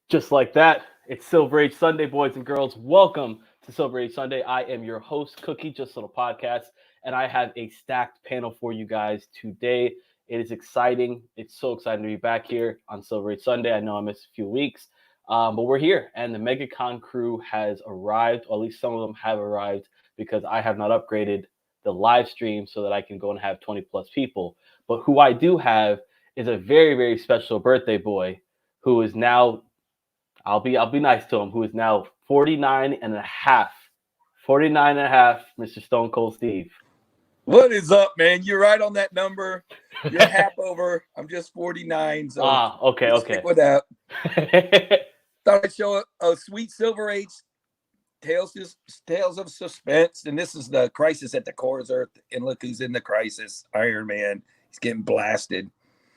Just like that, it's Silver Age Sunday, boys and girls. Welcome to Silver Age Sunday. I am your host, Cookie, just a little podcast, and I have a stacked panel for you guys today. It is exciting. It's so exciting to be back here on Silver Age Sunday. I know I missed a few weeks, but we're here, and the MegaCon crew has arrived, or at least some of them have arrived, because I have not upgraded the live stream so that I can go and have 20 plus people. But who I do have is a very, very special birthday boy who is now, I'll be nice to him, who is now 49 and a half, Mr. Stone Cold Steve. What is up, man? You're right on that number. You're half over. I'm just 49. So okay. Stick with that. Thought I'd show a sweet Silver Age tales of suspense. And this is the crisis at the core of Earth. And look who's in the crisis. Iron Man. He's getting blasted.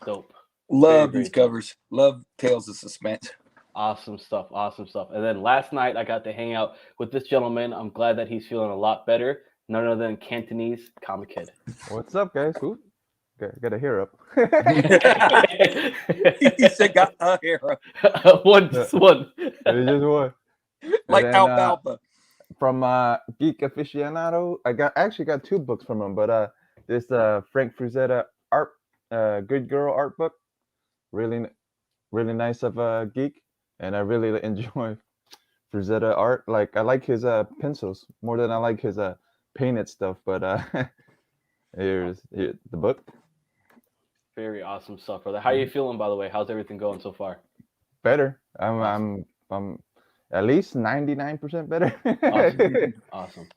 Dope. Love these covers. Love tales of suspense. Awesome stuff. And then last night I got to hang out with this gentleman. I'm glad that he's feeling a lot better. None other than Cantonese Comic Kid. What's up, guys? Ooh, got a hair up. He said, "Got a hair up." Just one. Just one. Like then, alfalfa. From Geek Aficionado, I actually got two books from him, but this Frank Frazetta art, Good Girl art book, really nice of a geek, and I really enjoy Frazetta art. Like I like his pencils more than I like his painted stuff, but here's the book. Very awesome stuff, brother. How are you feeling, by the way? How's everything going so far? Better. I'm at least 99% better. Awesome.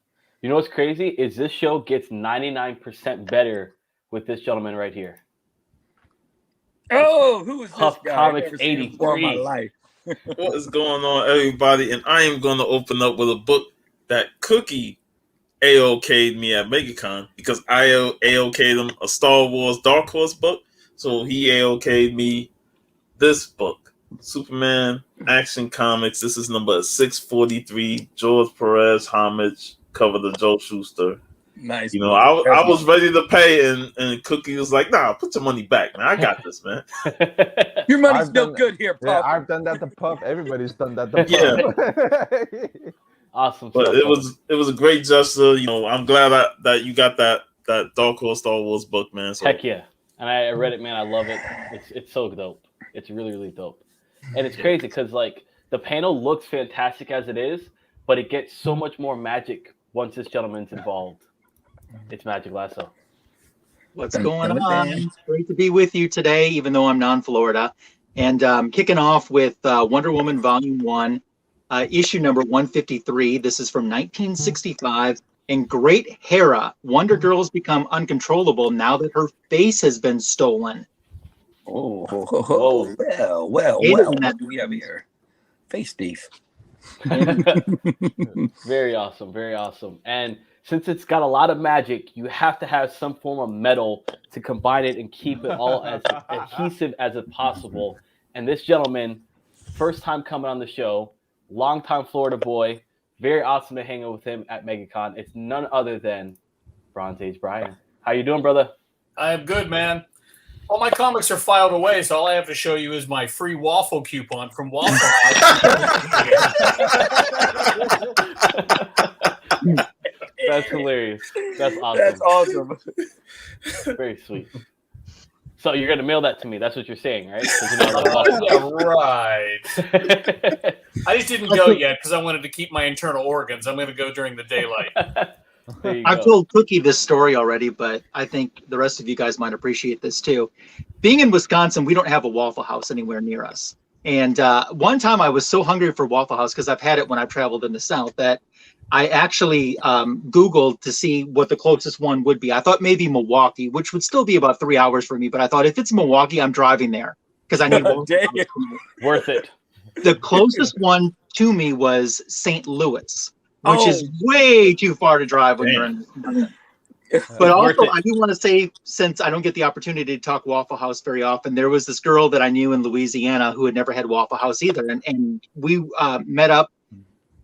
You know what's crazy is this show gets 99% better with this gentleman right here. Oh, who is this Huff guy? Comics I've never seen him before in my life. What is going on, everybody? And I am going to open up with a book that Cookie AOK'd me at MegaCon, because I AOK'd him a Star Wars Dark Horse book. So he AOK'd me this book, Superman Action Comics. This is number 643, George Perez homage, cover to Joe Shuster. Nice. You know, I was ready to pay, and Cookie was like, "Nah, put your money back, man. I got this, man." Your money's still good here, Puff. Yeah, I've done that to Puff. Everybody's done that to Puff. Yeah. Awesome. But it was a great gesture. You know, I'm glad that you got that Dark Horse Star Wars book, man. So. Heck yeah. And I read it, man. I love it. It's so dope. It's really, really dope. And it's crazy because, like, the panel looks fantastic as it is, but it gets so much more magic once this gentleman's involved. It's Magic Lasso. What's going on? It's great to be with you today, even though I'm non-Florida. And kicking off with Wonder Woman Volume 1, issue number 153. This is from 1965. In Great Hera, Wonder Girl's become uncontrollable now that her face has been stolen. Oh, well. What do we have here? Face thief. Very awesome. And since it's got a lot of magic, you have to have some form of metal to combine it and keep it all as adhesive as it possible. And this gentleman, first time coming on the show, longtime Florida boy, very awesome to hang out with him at MegaCon. It's none other than BronzeAgeBryon. How you doing, brother? I am good, man. All my comics are filed away, so all I have to show you is my free waffle coupon from Waffle House. That's hilarious. That's awesome. That's awesome. Very sweet. So you're gonna mail that to me. That's what you're saying, right? Right. I just didn't go yet because I wanted to keep my internal organs. I'm going to go during the daylight. I've told Cookie this story already, but I think the rest of you guys might appreciate this too. Being in Wisconsin, we don't have a Waffle House anywhere near us. And one time I was so hungry for Waffle House, because I've had it when I've traveled in the South, that I actually Googled to see what the closest one would be. I thought maybe Milwaukee, which would still be about 3 hours for me. But I thought if it's Milwaukee, I'm driving there because I need worth it. The closest one to me was St. Louis, which is way too far to drive when you're in. But also, I do want to say, since I don't get the opportunity to talk Waffle House very often, there was this girl that I knew in Louisiana who had never had Waffle House either. And we met up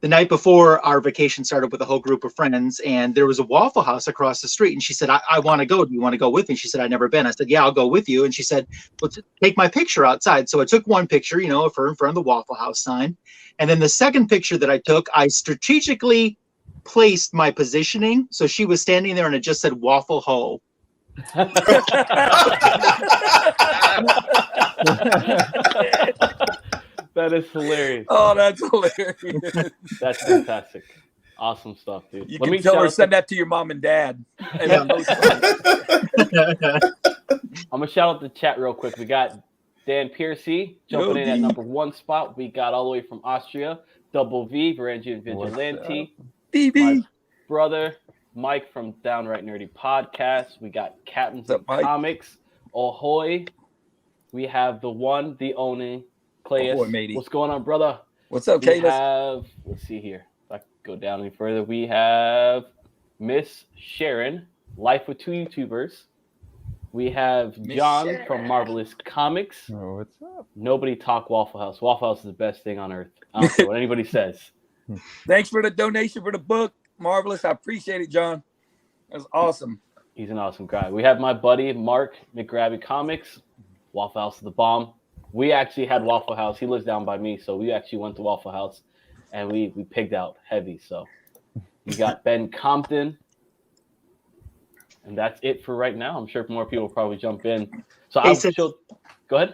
the night before our vacation started with a whole group of friends, and there was a Waffle House across the street. And she said, I want to go. Do you want to go with me? She said, I've never been. I said, yeah, I'll go with you. And she said, well, take my picture outside. So I took one picture, of her in front of the Waffle House sign. And then the second picture that I took, I strategically placed my positioning. So she was standing there and it just said Waffle Ho. That is hilarious. Oh, that's hilarious. That's fantastic. Awesome stuff, dude. You can tell her, send that to your mom and dad. I'm going to shout out the chat real quick. We got Dan Piercy jumping in at number 1 spot. We got all the way from Austria, Double V, Varangian Vigilante. My brother, Mike from Downright Nerdy Podcast. We got Captains of Comics. Ahoy. We have the one, the only, Clayus. What's going on, brother? What's up, Clayus? Let's see here. If I can go down any further, we have Miss Sharon, Life with 2 YouTubers. We have John from Marvelous Comics. Oh, what's up? Nobody talk Waffle House. Waffle House is the best thing on earth. I don't care what anybody says. Thanks for the donation for the book. Marvelous. I appreciate it, John. That was awesome. He's an awesome guy. We have my buddy, Mark McGrabby Comics. Waffle House is the bomb. We actually had Waffle House. He lives down by me, so we actually went to Waffle House, and we pigged out heavy. So we got Ben Compton, and that's it for right now. I'm sure more people will probably jump in. So go ahead.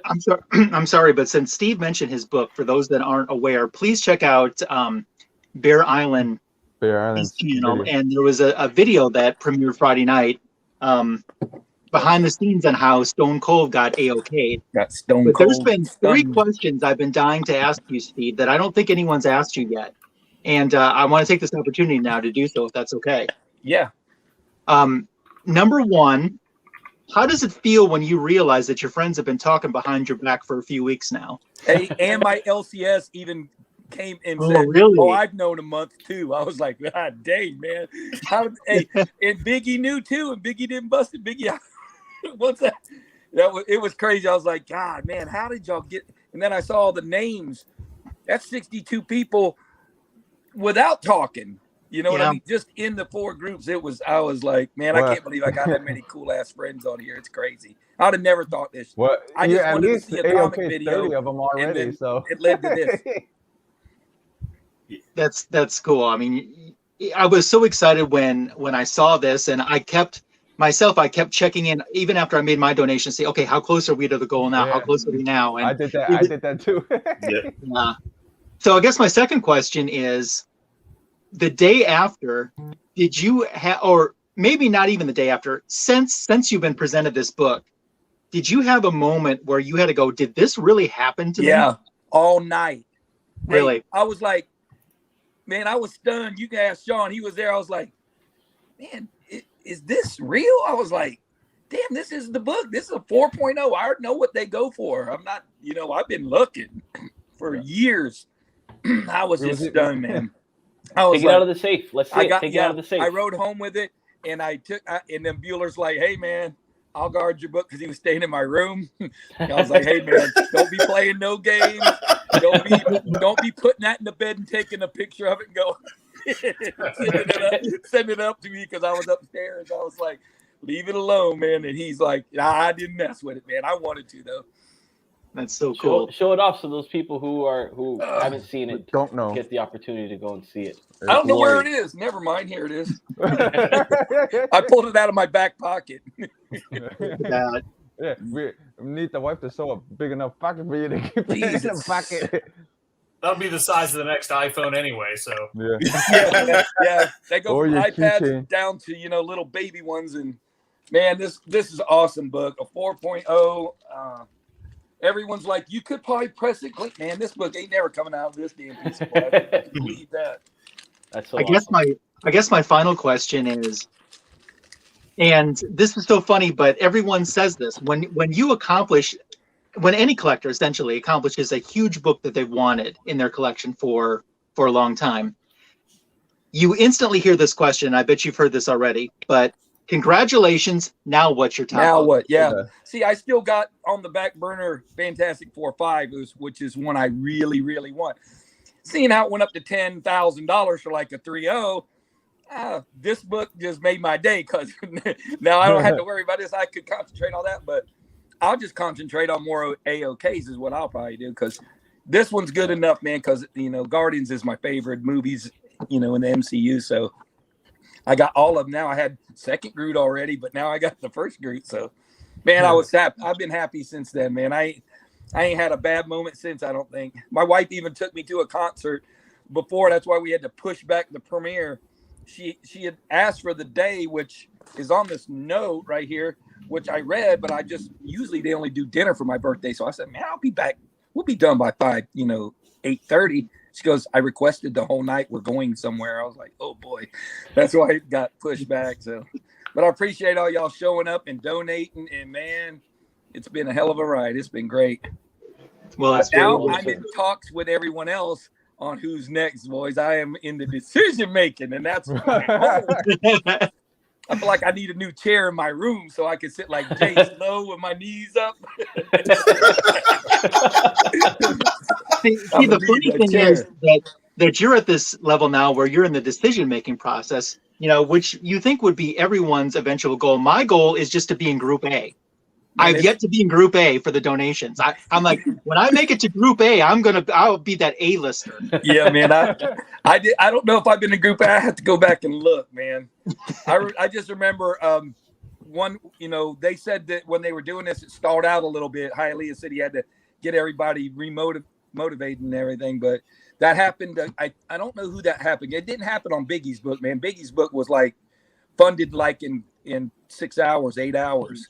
I'm sorry, but since Steve mentioned his book, for those that aren't aware, please check out Bear Island's channel. And there was a video that premiered Friday night. Behind the scenes on how Stone Cold got A-OK'd. But there's been 3 questions I've been dying to ask you, Steve, that I don't think anyone's asked you yet. And I want to take this opportunity now to do so, if that's okay. Yeah. Number 1, how does it feel when you realize that your friends have been talking behind your back for a few weeks now? Hey, and my LCS even came and said, really? Oh, I've known a month too. I was like, God dang, man. And Biggie knew too, and Biggie didn't bust it. Biggie, what's that? It was crazy. I was like, God, man, how did y'all get? And then I saw all the names. That's 62 people without talking. You know what I mean? Just in the 4 groups, I was like, man, I can't believe I got that many cool ass friends on here. It's crazy. I'd have never thought this. What? I just wanted to see a comic video 30 of them already, so it led to this. That's cool. I mean, I was so excited when I saw this, and I kept checking in even after I made my donation, say, okay, how close are we to the goal now? How close are we now? And I did that too. So I guess my second question is, the day after, did you have, or maybe not even the day after, since you've been presented this book, did you have a moment where you had to go, did this really happen to me? Yeah, all night. Really? Hey, I was like, man, I was stunned. You can ask Sean. He was there. I was like, man, is this real? I was like, damn, this is the book. This is a 4.0. I already know what they go for. I'm not, I've been looking for years. I was just stunned, man. I was take it out of the safe. Let's see take it out of the safe. I rode home with it, and and then Bueller's like, hey, man, I'll guard your book because he was staying in my room. I was like, hey, man, don't be playing no games. Don't be putting that in the bed and taking a picture of it and go send it up to me because I was upstairs. I was like, leave it alone, man. And he's like, I didn't mess with it, man. I wanted to, though. That's so cool. Show it off so those people who haven't seen it don't know get the opportunity to go and see it. I don't know where it is. Never mind. Here it is. I pulled it out of my back pocket. Yeah, we need the wife to sew a big enough pocket for you to keep it in the pocket. That'll be the size of the next iPhone anyway. So yeah. They go from iPads down to little baby ones, and man, this is an awesome book, a 4.0. Everyone's like, you could probably press it. Click, man, this book ain't never coming out of this damn piece of plastic. Believe that. That's so I guess my final question is, and this is so funny, but everyone says this when any collector essentially accomplishes a huge book that they've wanted in their collection for a long time, you instantly hear this question. I bet you've heard this already, but congratulations. Now what's your top? Now what? Yeah. See, I still got on the back burner Fantastic Four 5, which is one I really, really want. seeing how it went up to $10,000 for like a 3.0. This book just made my day because now I don't have to worry about this. I could concentrate on that, but I'll just concentrate on more AOKs is what I'll probably do because this one's good enough, man, because, Guardians is my favorite movies, in the MCU. So I got all of them now. I had second Groot already, but now I got the first Groot. So, man, I was happy. I've been happy since then, man. I ain't had a bad moment since, I don't think. My wife even took me to a concert before. That's why we had to push back the premiere. She had asked for the day, which is on this note right here, which I read, but usually they only do dinner for my birthday. So I said, man, I'll be back. We'll be done by 8:30. She goes, I requested the whole night. We're going somewhere. I was like, oh boy, that's why it got pushed back. So, but I appreciate all y'all showing up and donating. And man, it's been a hell of a ride. It's been great. Well, now I'm in talks with everyone else on who's next, boys. I am in the decision making, and that's I feel like I need a new chair in my room so I can sit like Jay Slow with my knees up. See, the funny thing is that you're at this level now where you're in the decision making process, which you think would be everyone's eventual goal. My goal is just to be in Group A. I've yet to be in Group A for the donations. I'm like, when I make it to Group A, I'll be that A-lister. Yeah, man. I don't know if I've been in Group A. I have to go back and look, man. I just remember they said that when they were doing this, it stalled out a little bit. Hialeah said he had to get everybody motivated and everything, but that happened. I don't know who that happened. It didn't happen on Biggie's book, man. Biggie's book was like funded like in 6 hours, 8 hours.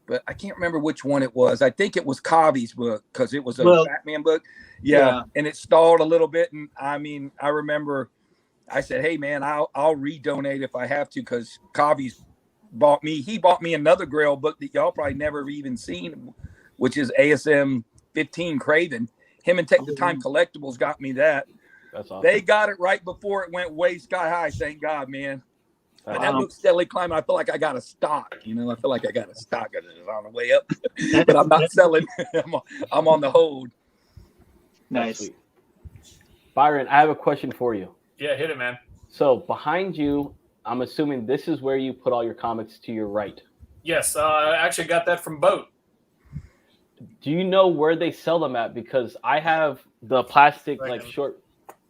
But I can't remember which one it was. I think it was Kavi's book because it was a Batman book. Yeah, and it stalled a little bit. And I mean, I remember I said, hey, man, I'll redonate if I have to because Kavi's bought me another Grail book that y'all probably never even seen, which is ASM 15 Craven. Him and Take the Time Collectibles got me that. That's awesome. They got it right before it went way sky high. Thank God, man. But that book's steadily climbing. I feel like I got a stock. I feel like I got a stock. It's on the way up, but I'm not selling. I'm on the hold. Nice. Byron, I have a question for you. Yeah, hit it, man. So behind you, I'm assuming this is where you put all your comics to your right. Yes, I actually got that from Boat. Do you know where they sell them at? Because I have the plastic short.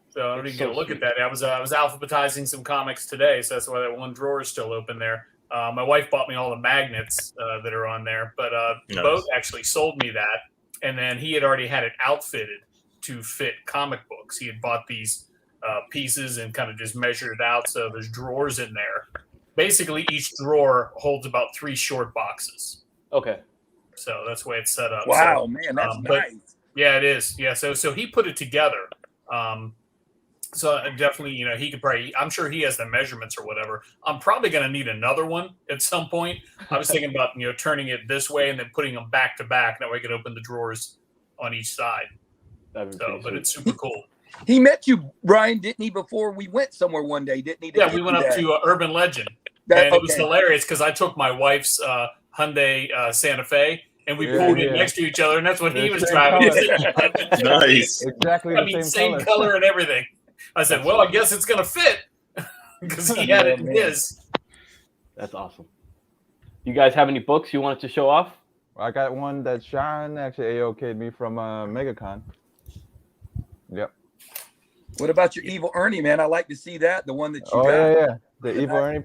So I don't even get a look at that. I was alphabetizing some comics today, so that's why that one drawer is still open there. My wife bought me all the magnets that are on there, but nice. Boat actually sold me that, and then he had already had it outfitted to fit comic books. He had bought these pieces and kind of just measured it out, so there's drawers in there. Basically, each drawer holds about 3 short boxes. Okay. So that's the way it's set up. Wow, so, man, that's nice. Yeah, it is. Yeah, so he put it together. So definitely, he could probably, I'm sure he has the measurements or whatever. I'm probably going to need another one at some point. I was thinking about, turning it this way and then putting them back to back. That way I could open the drawers on each side. But it's super cool. He met you, Brian, didn't he, before we went somewhere one day, didn't he? Yeah, we went up to Urban Legend. It was hilarious because I took my wife's Hyundai Santa Fe. And we pulled it next to each other, and that's what he was driving. Nice. Exactly the same color and everything. I said, well, I guess it's going to fit because he had it in his. That's awesome. You guys have any books you wanted to show off? I got one that Sean actually AOK'd me from MegaCon. Yep. What about your Evil Ernie, man? I like to see that. The one that you got. Yeah. The Evil Ernie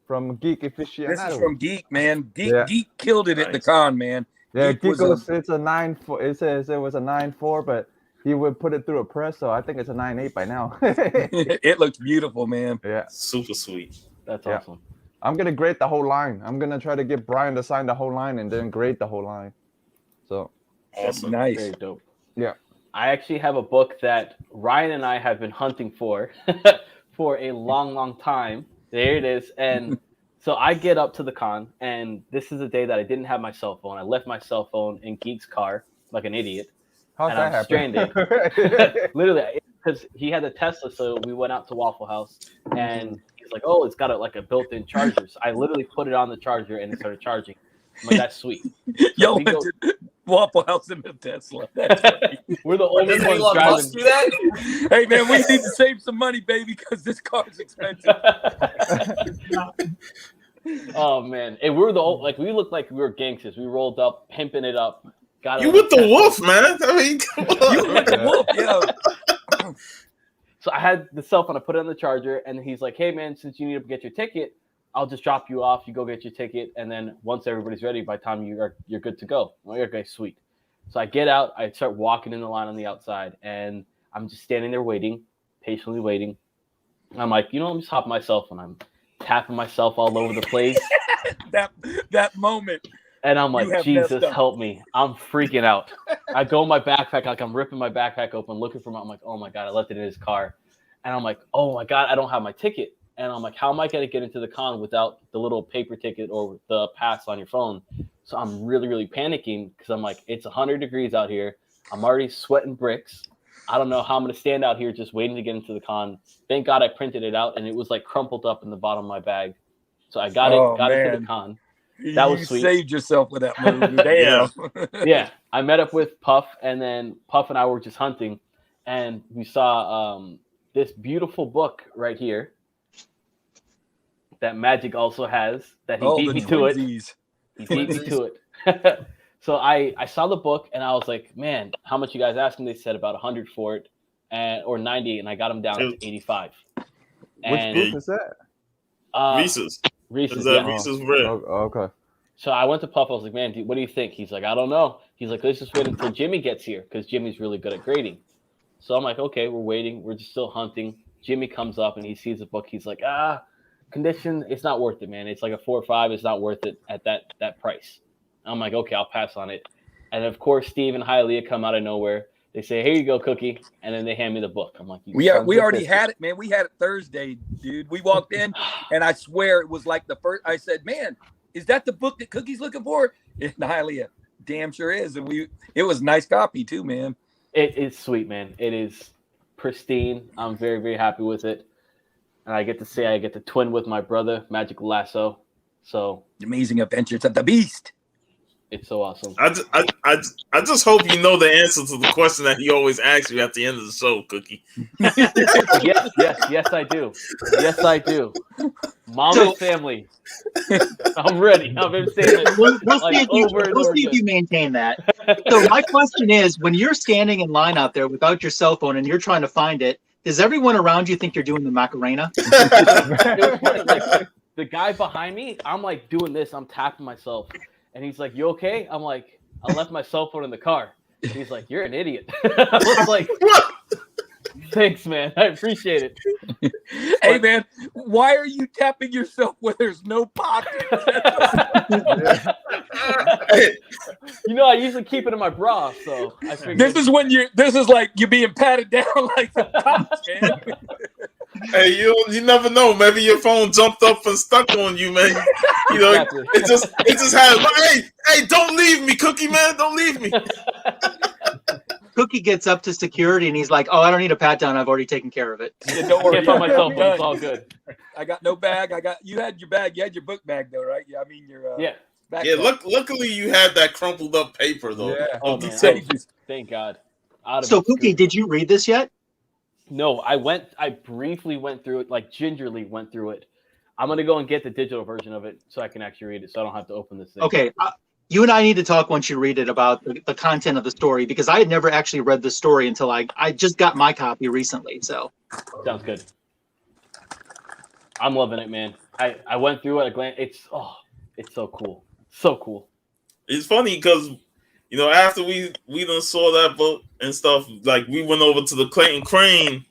from Geek Aficionado. This is from Geek, man. Geek killed it at the con, man. Yeah, Geek goes, it's a 9.4. It says it was a 9.4, but he would put it through a press, so I think it's a 9.8 by now. It looks beautiful, man. Yeah. Super sweet. That's awesome. I'm going to grade the whole line. I'm going to try to get Brian to sign the whole line and then grade the whole line. So awesome. Nice. Very dope. Yeah. I actually have a book that Ryan and I have been hunting for a long, long time. There it is. And so I get up to the con, and this is the day that I didn't have my cell phone. I left my cell phone in Geek's car like an idiot. How's and that I'm stranded. Literally, because he had a Tesla, so we went out to Waffle House, and he's like, oh, it's got a built-in charger. So I literally put it on the charger, and it started charging. I'm like, that's sweet. So Waffle House in the Tesla. That's funny. We're the only Doesn't ones Elon driving. Musk do that? Hey man, we need to save some money, baby, because this car's expensive. Oh man, and we're we looked like we were gangsters. We rolled up, pimping it up. Got You with the wolf, man? I mean, come on. You with the wolf, yeah. So I had the cell phone. I put it on the charger, and he's like, "Hey man, since you need to get your ticket, I'll just drop you off. You go get your ticket, and then once everybody's ready, by the time you're good to go." I'm like, okay, sweet. So I get out. I start walking in the line on the outside, and I'm just standing there waiting, patiently waiting. I'm like, I'm just hopping my cell phone. I'm tapping myself all over the place. that moment. And I'm like, Jesus, help me. I'm freaking out. I go in my backpack, like I'm ripping my backpack open, looking for I'm like, oh my God, I left it in his car. And I'm like, oh my God, I don't have my ticket. And I'm like, how am I going to get into the con without the little paper ticket or the pass on your phone? So I'm really, really panicking because I'm like, it's 100 degrees out here. I'm already sweating bricks. I don't know how I'm going to stand out here just waiting to get into the con. Thank God I printed it out, and it was like crumpled up in the bottom of my bag. So I got into the con. That was sweet. You saved yourself with that move. Damn. Yeah. I met up with Puff, and then Puff and I were just hunting, and we saw this beautiful book right here that Magic also has that he beat me to it. He beat me to it. So I saw the book, and I was like, man, how much you guys asking? They said about 100 for it, or 90, and I got them down to 85. Which book is that? Reese's. Reese's, yeah. Reese's Red. Oh, okay. So I went to Puff. I was like, man, what do you think? He's like, I don't know. He's like, let's just wait until Jimmy gets here because Jimmy's really good at grading. So I'm like, okay, we're waiting. We're just still hunting. Jimmy comes up and he sees the book. He's like, condition, it's not worth it, man. It's like a 4 or 5. It's not worth it at that price. I'm like, okay, I'll pass on it. And of course, Steve and Hialeah come out of nowhere. They say, here you go, Cookie. And then they hand me the book. I'm like, we already had it, man. We had it Thursday, dude. We walked in, and I swear it was like the first. I said, man, is that the book that Cookie's looking for? And Hialeah, damn sure is. And it was a nice copy too, man. It is sweet, man. It is pristine. I'm very, very happy with it. And I get to twin with my brother, Magic Lasso. So Amazing Adventures of the Beast. It's so awesome. I just hope you know the answer to the question that he always asks you at the end of the show, Cookie. Yes, I do. Yes, I do. Mom and family. I'm ready. I've been saying it. We'll see if you maintain that. So my question is, when you're standing in line out there without your cell phone and you're trying to find it, does everyone around you think you're doing the Macarena? The guy behind me, I'm like doing this. I'm tapping myself. And he's like, you okay? I'm like, I left my cell phone in the car. He's like, you're an idiot. I was like, thanks, man. I appreciate it. Hey, man, why are you tapping yourself where there's no pocket? I usually keep it in my bra, so I figured. This is like you're being patted down like the cops, man. Hey, you never know. Maybe your phone jumped up and stuck on you, man. Exactly. it just had. Hey, don't leave me, Cookie, man. Don't leave me. Cookie gets up to security and he's like, "Oh, I don't need a pat down. I've already taken care of it." Yeah, don't worry. Can't find my cell phone. It's all good. I got no bag. You had your bag. You had your book bag though, right? Yeah, I mean your backpack. Yeah. Luckily, you had that crumpled up paper though. Yeah. Oh man. Thank God. So, Cookie, did you read this yet? No, I briefly went through it, like gingerly went through it. I'm going to go and get the digital version of it so I can actually read it so I don't have to open this thing. Okay. You and I need to talk once you read it about the content of the story because I had never actually read the story until I just got my copy recently. So sounds good. I'm loving it, man. I went through it. It's so cool. So cool. It's funny because, after we done saw that book and stuff, like we went over to the Clayton Crane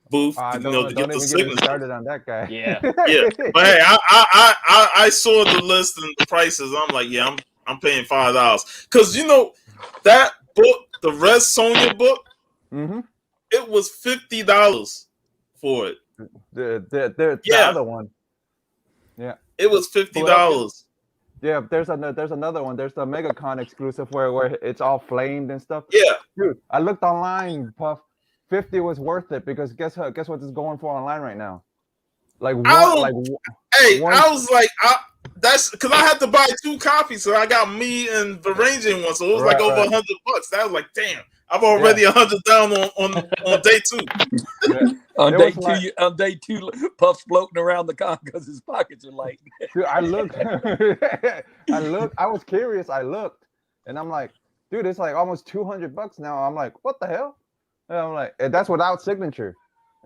booth, to get the signature. Started on that guy. Yeah. Yeah. But hey, I saw the list and the prices. I'm like, yeah, I'm paying $5 because that book, the Red Sonja book, it was $50 for it. The other one. Yeah. It was $50. Yeah, there's another one. There's the MegaCon exclusive where it's all flamed and stuff. Yeah, dude, I looked online, Puff. 50 was worth it because guess what is going for online right now? Like one, I was like, that's because I had to buy 2 copies, so I got me and the Ranger one, so it was like over $100. That was like, damn, I'm already $100 down on day 2. On day two, Puff's floating around the con because his pockets are light. Dude, I looked, I was curious. I looked, and I'm like, dude, it's like almost $200 now. I'm like, what the hell? And I'm like, and that's without signature.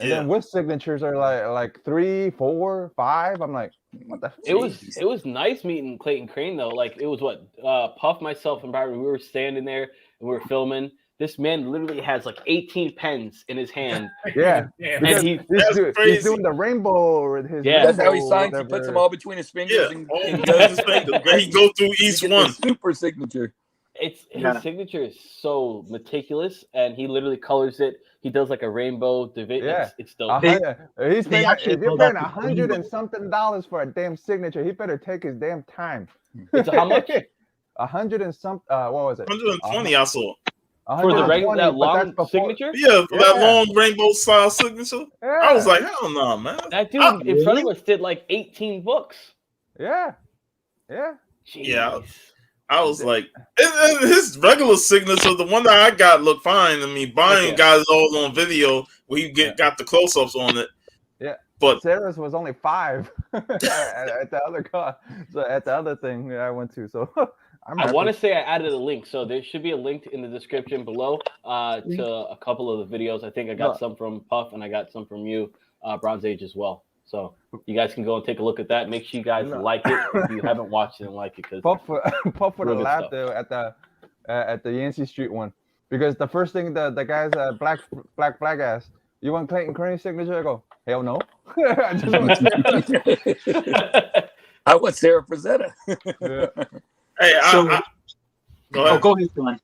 And then with signatures are like 3, 4, 5. I'm like, what the? It was nice meeting Clayton Crane though. Like it was what Puff, myself, and Byron. We were standing there and we were filming. This man literally has like 18 pens in his hand. Yeah, and he's doing the rainbow. That's how he signs. He puts them all between his fingers. And his fingers. He goes through each one. Super signature. His signature is so meticulous, and he literally colors it. He does like a rainbow division. Yeah. It's dope. He's paying, if you're paying $100 and something for a damn signature, he better take his damn time. It's how much? 100 and some. What was it? 120. I saw. For the that long signature? Yeah, for that long rainbow style signature. Yeah. I was like, hell no, man. That dude in front of us did like 18 books. Yeah. Jeez. Yeah. I was like, and his regular signature, the one that I got, looked fine. I mean, Brian got it all on video where he got the close-ups on it. Yeah, but Sarah's was only 5 at the other car. So at the other thing I went to. So I want to say I added a link, so there should be a link in the description below to a couple of the videos. I think I got some from Puff and I got some from you, Bronze Age as well. So you guys can go and take a look at that. Make sure you guys like it if you haven't watched it and like it. Because Puff would have laughed at the Yancey Street one, because the first thing the guys black asked, "You want Clayton Crane's signature?" I go, "Hell no." I want Sarah Frazetta. Hey, go ahead. Go ahead, Glenn.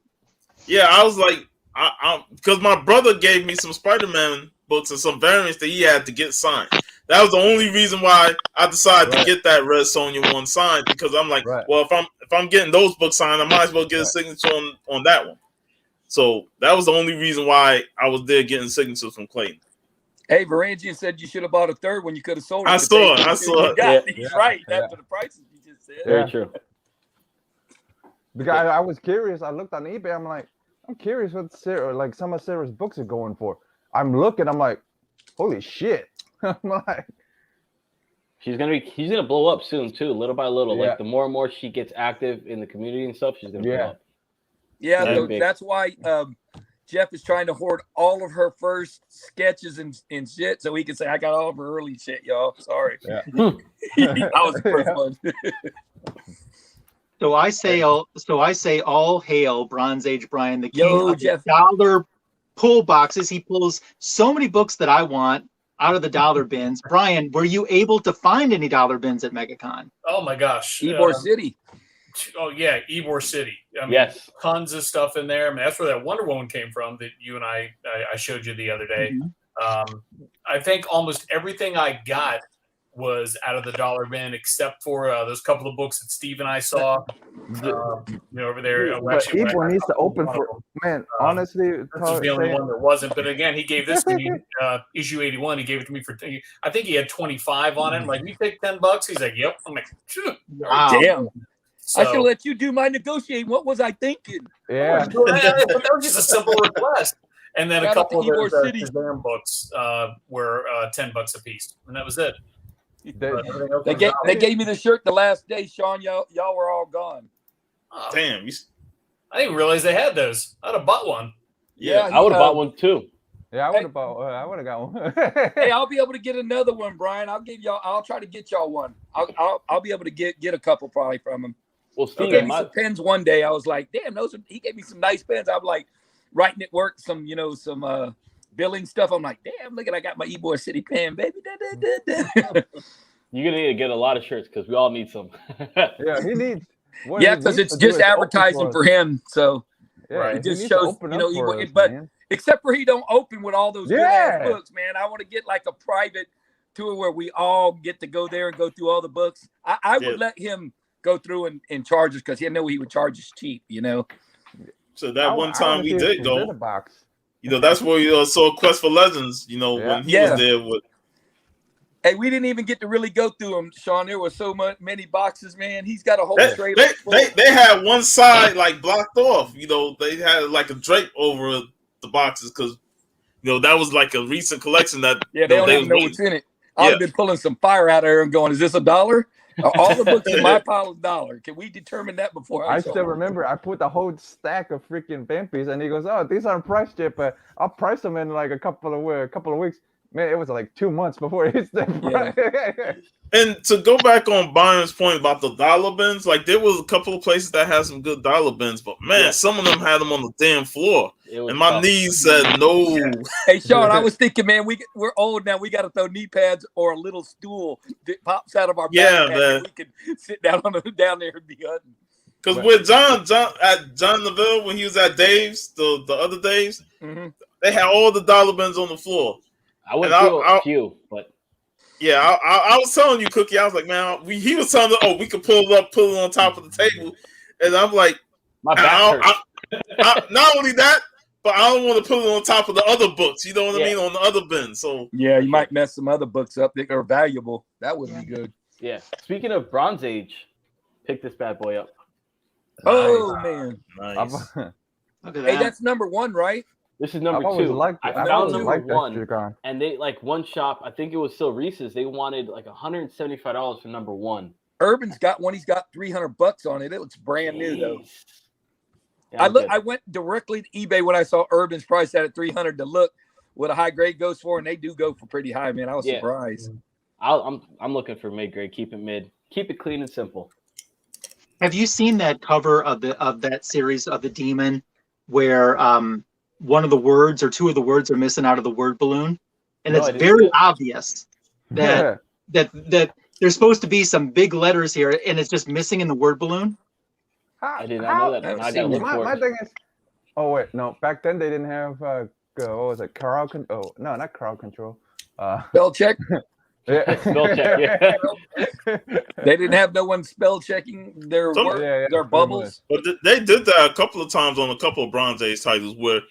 Yeah, I was like, because my brother gave me some Spider-Man books and some variants that he had to get signed. That was the only reason why I decided to get that Red Sonja one signed, because I'm like, well, if I'm getting those books signed, I might as well get a signature on that one. So that was the only reason why I was there getting signatures from Clayton. Hey, Varangian said you should have bought a third one. You could have sold it. I saw it. He's right. After the prices you just said. Very true. Because I was curious. I looked on eBay. I'm like, I'm curious what Sarah, like some of Sarah's books are going for. I'm looking. I'm like, holy shit. I'm like, she's gonna blow up soon too, little by little. Like the more and more she gets active in the community and stuff, she's gonna blow up. Yeah, so that's why Jeff is trying to hoard all of her first sketches and shit, so he can say, "I got all of her early shit, y'all." Sorry, that was the first one. So I say all hail BronzeAgeBryon, the king of Jeff. the dollar pull boxes. He pulls so many books that I want out of the dollar bins. Brian, were you able to find any dollar bins at MegaCon? Oh my gosh, Ybor City. Oh yeah, Ybor City. I mean, yes, tons of stuff in there. I mean, that's where that Wonder Woman came from that you and I showed you the other day. Mm-hmm. I think almost everything I got was out of the dollar bin, except for those couple of books that Steve and I saw. Over there. But Ybor needs to open for honestly. This is the only one that wasn't. But again, he gave this to me, issue 81. He gave it to me for. I think he had 25 on it. I'm like, you take $10. He's like, yep. I'm like, wow. Damn. So, I should let you do my negotiating. What was I thinking? Yeah, but that was just a simple request. And then a couple of those Shazam books were $10 a piece, and that was it. They gave me the shirt the last day, Sean. Y'all were all gone. Oh, damn! I didn't realize they had those. I'd have bought one. Yeah, I would have bought one too. Yeah, I would have bought. I would have got one. Hey, I'll be able to get another one, Brian. I'll try to get y'all one. I'll be able to get a couple probably from him. Well, Steve, he gave me some pens one day. I was like, damn, he gave me some nice pens. I'm like writing at work some billing stuff. I'm like, damn, look at I got my Ybor City pen, baby. You're gonna need to get a lot of shirts because we all need some. Yeah, he needs. Yeah, because it's just advertising for him. So yeah, it just shows, but except for he don't open with all those good ass books, man. I want to get like a private tour where we all get to go there and go through all the books. I would let him go through and charge us because he know he would charge us cheap, So that one time we did go, that's where we saw Quest for Legends, when he was there with. Hey, we didn't even get to really go through them, Sean. There were so many boxes, man. He's got a whole straight. They had one side like blocked off. You know, they had like a drape over the boxes because that was like a recent collection that they don't even know what's in it. I'd have been pulling some fire out of there and going, "Is this $1? All the books in my pile is $1. Can we determine that before?" I still remember I put the whole stack of freaking Bampies, and he goes, "Oh, these aren't priced yet, but I'll price them in like a couple of weeks." Man, it was like 2 months before it hits the price. And to go back on Byron's point about the dollar bins, like there was a couple of places that had some good dollar bins, but man, some of them had them on the damn floor, and my knees said no. Yeah. Hey, Sean, I was thinking, man, we're old now. We got to throw knee pads or a little stool that pops out of our backpack, man. We can sit down there and be hunting. Because with John Neville, when he was at Dave's, the other Dave's, they had all the dollar bins on the floor. I went through a few, but yeah, I was telling you, Cookie. I was like, man, he was telling me, we could pull it on top of the table, and I'm like, my back hurts. Not only that, but I don't want to put it on top of the other books. You know what I mean? On the other bin. So yeah, you might mess some other books up that are valuable. That would be good. Yeah. Speaking of Bronze Age, pick this bad boy up. Oh man, nice. Look at that. Hey, that's number 1, right? This is number 2. I found number 1, and they like one shop. I think it was still Reese's. They wanted like $175 for number 1. Urban's got one. He's got $300 on it. It looks brand new though. Yeah, I went directly to eBay when I saw Urban's price at $300 to look what a high grade goes for, and they do go for pretty high, man. I was surprised. I'm looking for mid grade. Keep it mid. Keep it clean and simple. Have you seen that cover of that series of the Demon where one of the words or two of the words are missing out of the word balloon, and it's very obvious that there's supposed to be some big letters here, and it's just missing in the word balloon? I did not know that. I gotta look for it. My thing is, oh wait, no, back then they didn't have what was it, crowd control? Oh no, not crowd control. Spell check. Yeah. Spell check. Yeah. They didn't have no one spell checking their bubbles. But they did that a couple of times on a couple of Bronze Age titles where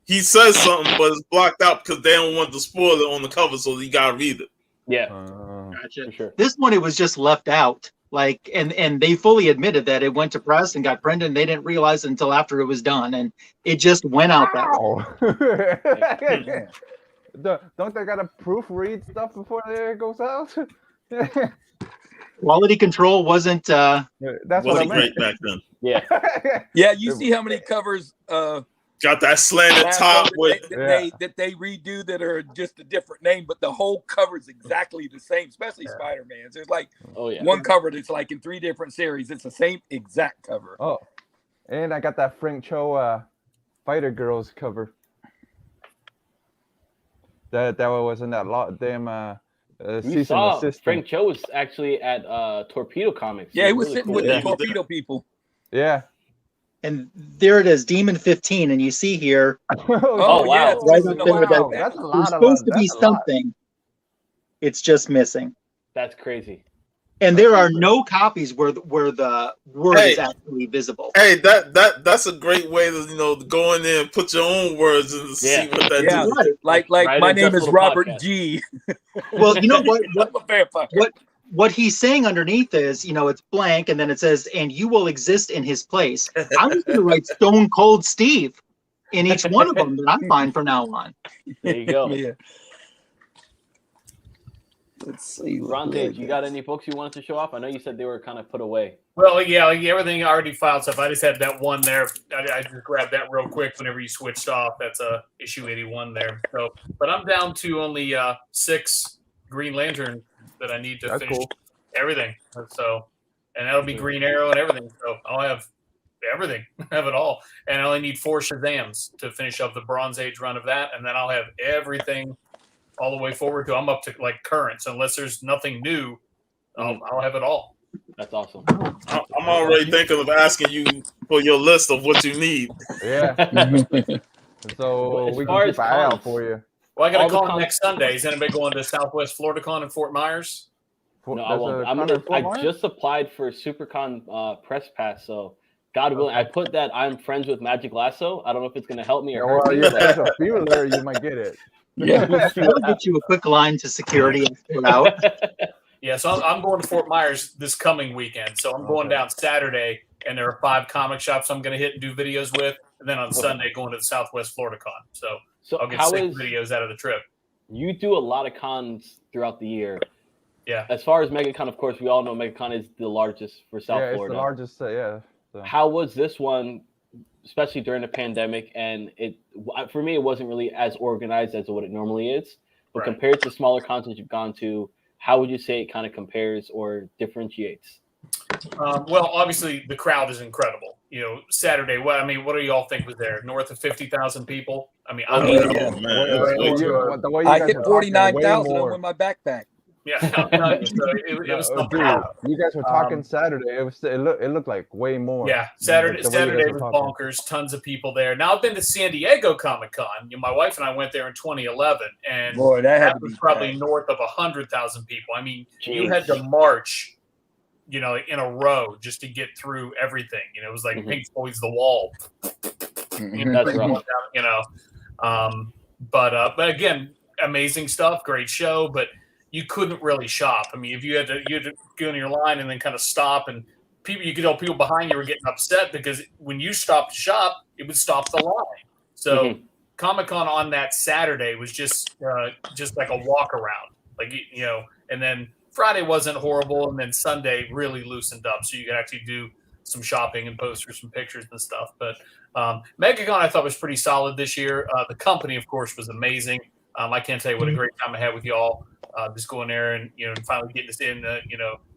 he says something, but it's blocked out because they don't want to spoil it on the cover, so you gotta read it. Yeah, gotcha. For sure. This one, it was just left out. Like, and they fully admitted that it went to press and got printed, and they didn't realize it until after it was done, and it just went out that way. Don't they gotta proofread stuff before it goes out? Quality control wasn't. That's wasn't great back then. Yeah. Yeah, you see how many covers got that slanted top that they redo that are just a different name, but the whole cover is exactly the same, especially Spider-Man's. There's like one cover that's like in 3 different series. It's the same exact cover. Oh, and I got that Frank Cho Fighter Girls cover. That was in that you saw Frank Cho was actually at Torpedo Comics. Yeah, he was sitting with the Torpedo people. Yeah. And there it is, Demon 15, and you see here. Oh wow! Yeah, right up there with that. That's a lot. There's supposed to be something. It's just missing. That's crazy. And there are no copies where the word is actually visible. Hey, that's a great way to go in there and put your own words and see what that is. Right. Like my name is Robert G. Well, you know what he's saying underneath is, it's blank, and then it says, and you will exist in his place. I'm just going to write Stone Cold Steve in each one of them, and I'm fine from now on. There you go. Yeah. Let's see. Bronze Age, you got any books you wanted to show off? I know you said they were kind of put away. Well, yeah, everything already filed stuff. I just had that one there. I just grabbed that real quick whenever you switched off. That's issue 81 there. So, but I'm down to only 6 Green Lantern that I need to finish everything. So, and that'll be Green Arrow and everything. So I'll have everything, have it all. And I only need 4 Shazams to finish up the Bronze Age run of that, and then I'll have everything all the way forward to I'm up to like current. So unless there's nothing new, I'll have it all. That's awesome. I'm already thinking of asking you for your list of what you need. Yeah. So we can keep an eye out for you. Well, I got to call next Sunday. Is anybody going to Southwest Florida Con in Fort Myers? No, I won't. I just applied for SuperCon press pass, so God willing, I put that I'm friends with Magic Lasso. I don't know if it's going to help me or hurt me. Well, if there's a feeler, you might get it. Yeah. That'll get you a quick line to security and pull out. Yeah, so I'm going to Fort Myers this coming weekend. So I'm going down Saturday, and there are 5 comic shops I'm going to hit and do videos with. And then on Sunday, going to the Southwest Florida Con. So I'll get 6 videos out of the trip. You do a lot of cons throughout the year. Yeah. As far as MegaCon, of course, we all know MegaCon is the largest for South Florida. It's the largest, yeah. So. How was this one, especially during the pandemic? And for me, it wasn't really as organized as what it normally is. But compared to smaller cons that you've gone to, how would you say it kind of compares or differentiates? Well, obviously, the crowd is incredible. Saturday, what do you all think was there? North of 50,000 people? I mean, I don't know. I hit 49,000 with my backpack. Yeah, it was something. You guys were talking Saturday. It looked like way more. Yeah, Saturday was bonkers. Tons of people there. Now I've been to San Diego Comic Con. My wife and I went there in 2011, and boy, that was probably north of 100,000 people. I mean, you had to march, in a row just to get through everything. It was like Pink Floyd's The Wall. That's rough. But again, amazing stuff, great show, but you couldn't really shop. I mean, if you had to go in your line and then kind of stop, and you could tell people behind you were getting upset because when you stopped to shop, it would stop the line. So Comic-Con on that Saturday was just like a walk around, and then Friday wasn't horrible, and then Sunday really loosened up, so you could actually do some shopping and posters, some pictures and stuff. But MegaCon I thought was pretty solid this year. The company, of course, was amazing. I can't tell you what a great time I had with y'all. Just going there and finally getting us in. That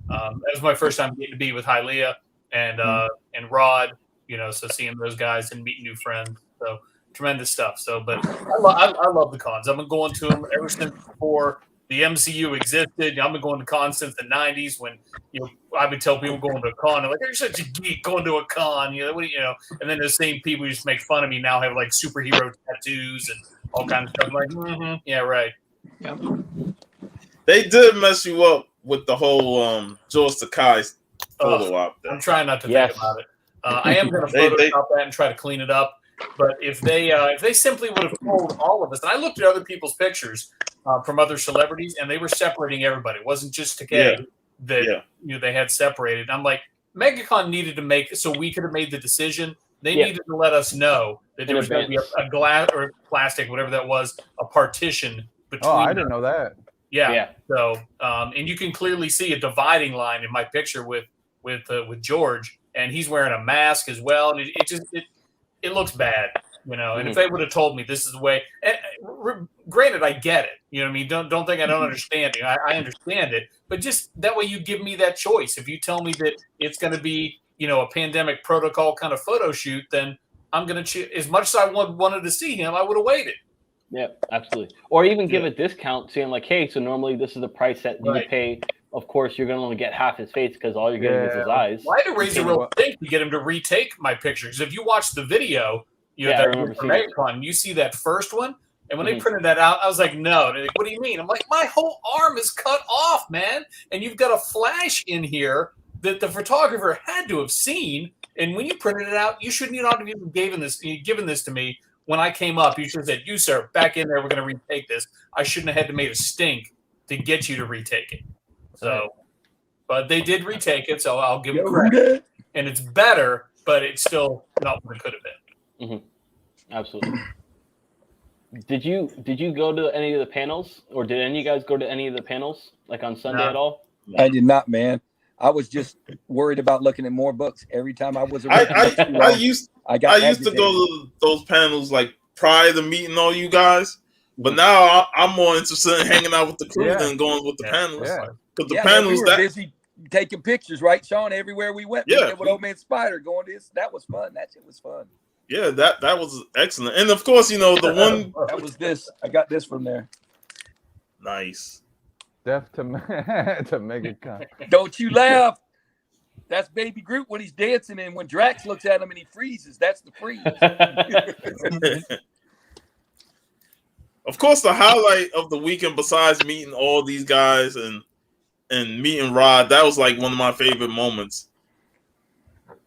was my first time getting to be with Hialeah and Rod. So seeing those guys and meeting new friends. So tremendous stuff. So, but I love the cons. I've been going to them ever since before the MCU existed. I've been going to cons since the '90s when I would tell people going to a con, they're like, "You're such a geek going to a con," And then those same people who just make fun of me now have like superhero tattoos and all kinds of stuff. I'm like, yeah, right. Yeah. They did mess you up with the whole George Takei photo op there. I'm trying not to think about it. I am going to Photoshop that and try to clean it up. But if they simply would have told all of us, and I looked at other people's pictures from other celebrities, and they were separating everybody. It wasn't just Takei that they had separated. I'm like, MegaCon needed to make so we could have made the decision. They needed to let us know that there was going to be a glass or plastic, whatever that was, a partition between. Oh, I didn't know that. Yeah. So, and you can clearly see a dividing line in my picture with George, and he's wearing a mask as well, and it looks bad, And if they would have told me this is the way, granted, I get it. You know what I mean? Don't think I don't understand it. I understand it, but just that way you give me that choice. If you tell me that it's going to be a pandemic protocol kind of photo shoot, then I'm going to choose. As much as I wanted to see him, I would have waited. Yeah, absolutely. Or even give a discount, saying like, "Hey, so normally this is the price that you pay. Of course, you're going to only get half his face because all you're getting is his eyes." Well, I had to raise a real thing to get him to retake my pictures. If you watch the video, you see that first one, and when they printed that out, I was like, "No." They're like, "What do you mean?" I'm like, "My whole arm is cut off, man, and you've got a flash in here that the photographer had to have seen. And when you printed it out, you shouldn't have even given this to me." When I came up, you should have said, "You, sir, back in there. We're going to retake this." I shouldn't have had to make a stink to get you to retake it. So, but they did retake it, so I'll give them credit. And it's better, but it's still not what it could have been. Mm-hmm. Absolutely. Did you go to any of the panels, or did any of you guys go to any of the panels, like on Sunday at all? I did not, man. I was just worried about looking at more books every time I was around. I used to go to those panels like prior to meeting all you guys, but now I'm more interested in hanging out with the crew than going with the panels. Because the panels we were busy taking pictures, right, Sean? Everywhere we went, with Old Man Spider going this. That was fun. That shit was fun. Yeah, that was excellent. And of course, the one that was this. I got this from there. Nice. Death to MegaCon. Don't you laugh. That's Baby Groot when he's dancing, and when Drax looks at him and he freezes, that's the freeze. Of course, the highlight of the weekend, besides meeting all these guys and meeting Rod, that was like one of my favorite moments.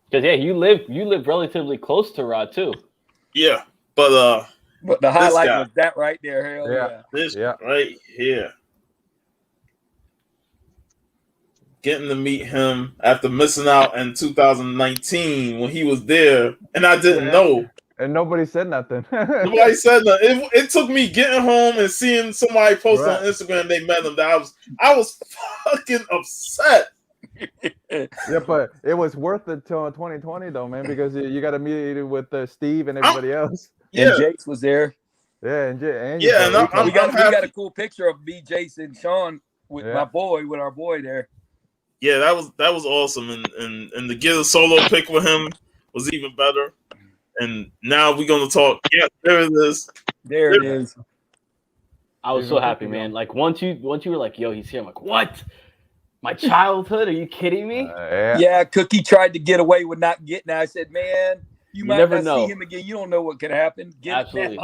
Because you live relatively close to Rod too. Yeah, but But the highlight was that right there. Hell yeah. This right here. Getting to meet him after missing out in 2019 when he was there, and I didn't know. And nobody said nothing. Nobody said nothing. It took me getting home and seeing somebody post on Instagram they met him. That I was fucking upset. Yeah, but it was worth it till 2020 though, man, because you got to meet with Steve and everybody else. Yeah, and Jace was there. Yeah, and we got a cool picture of me, Jace, and Sean with our boy there. Yeah, that was awesome, and to get a solo pick with him was even better. And now we're gonna talk. Yeah, there it is. There it is. I was so happy, man. Like once you were like, "Yo, he's here," I'm like, "What? My childhood? Are you kidding me?" Yeah, Cookie tried to get away with not getting it. I said, "Man, you might never see him again. You don't know what could happen." Absolutely.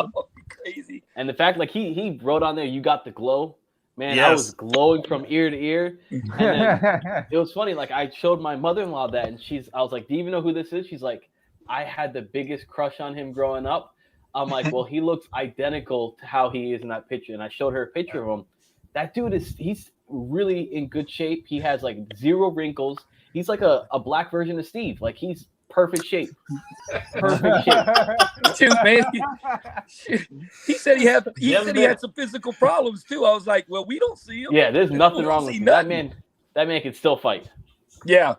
Crazy. And the fact, like he wrote on there, "You got the glow." Man, yes. I was glowing from ear to ear. And then it was funny. Like I showed my mother-in-law that, and I was like, "Do you even know who this is?" She's like, "I had the biggest crush on him growing up." I'm like, "Well, he looks identical to how he is in that picture." And I showed her a picture of him. That dude he's really in good shape. He has like 0 wrinkles. He's like a black version of Steve. Like he's perfect shape. Perfect shape. Dude, man. He said he had some physical problems too. I was like, well, we don't see him. Yeah, there's nothing wrong with him. That man can still fight. Yeah.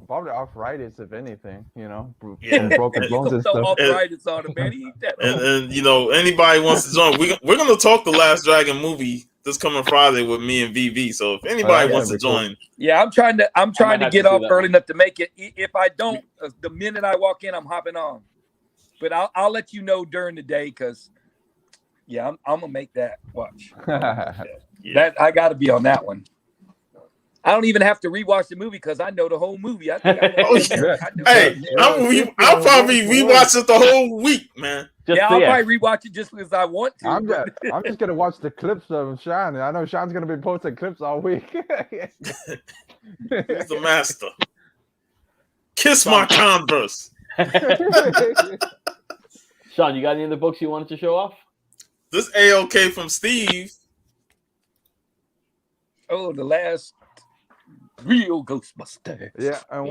Probably arthritis, if anything, broken bones and stuff. Arthritis on him, man. And anybody wants to join, we're gonna talk the Last Dragon movie this coming Friday with me and VV. So if anybody wants to join, I'm trying to get off early enough to make it. If I don't, the minute I walk in, I'm hopping on. But I'll let you know during the day because, I'm gonna make that watch. That I got to be on that one. I don't even have to rewatch the movie because I know the whole movie. I think I'll probably rewatch it the whole week, man. I'll probably rewatch it just because I want to. I'm just gonna watch the clips of Sean. I know Sean's gonna be posting clips all week. He's the master. Kiss my Converse. Sean, you got any other books you wanted to show off? This AOK from Steve. Oh, the last real Ghostbuster. Yeah, and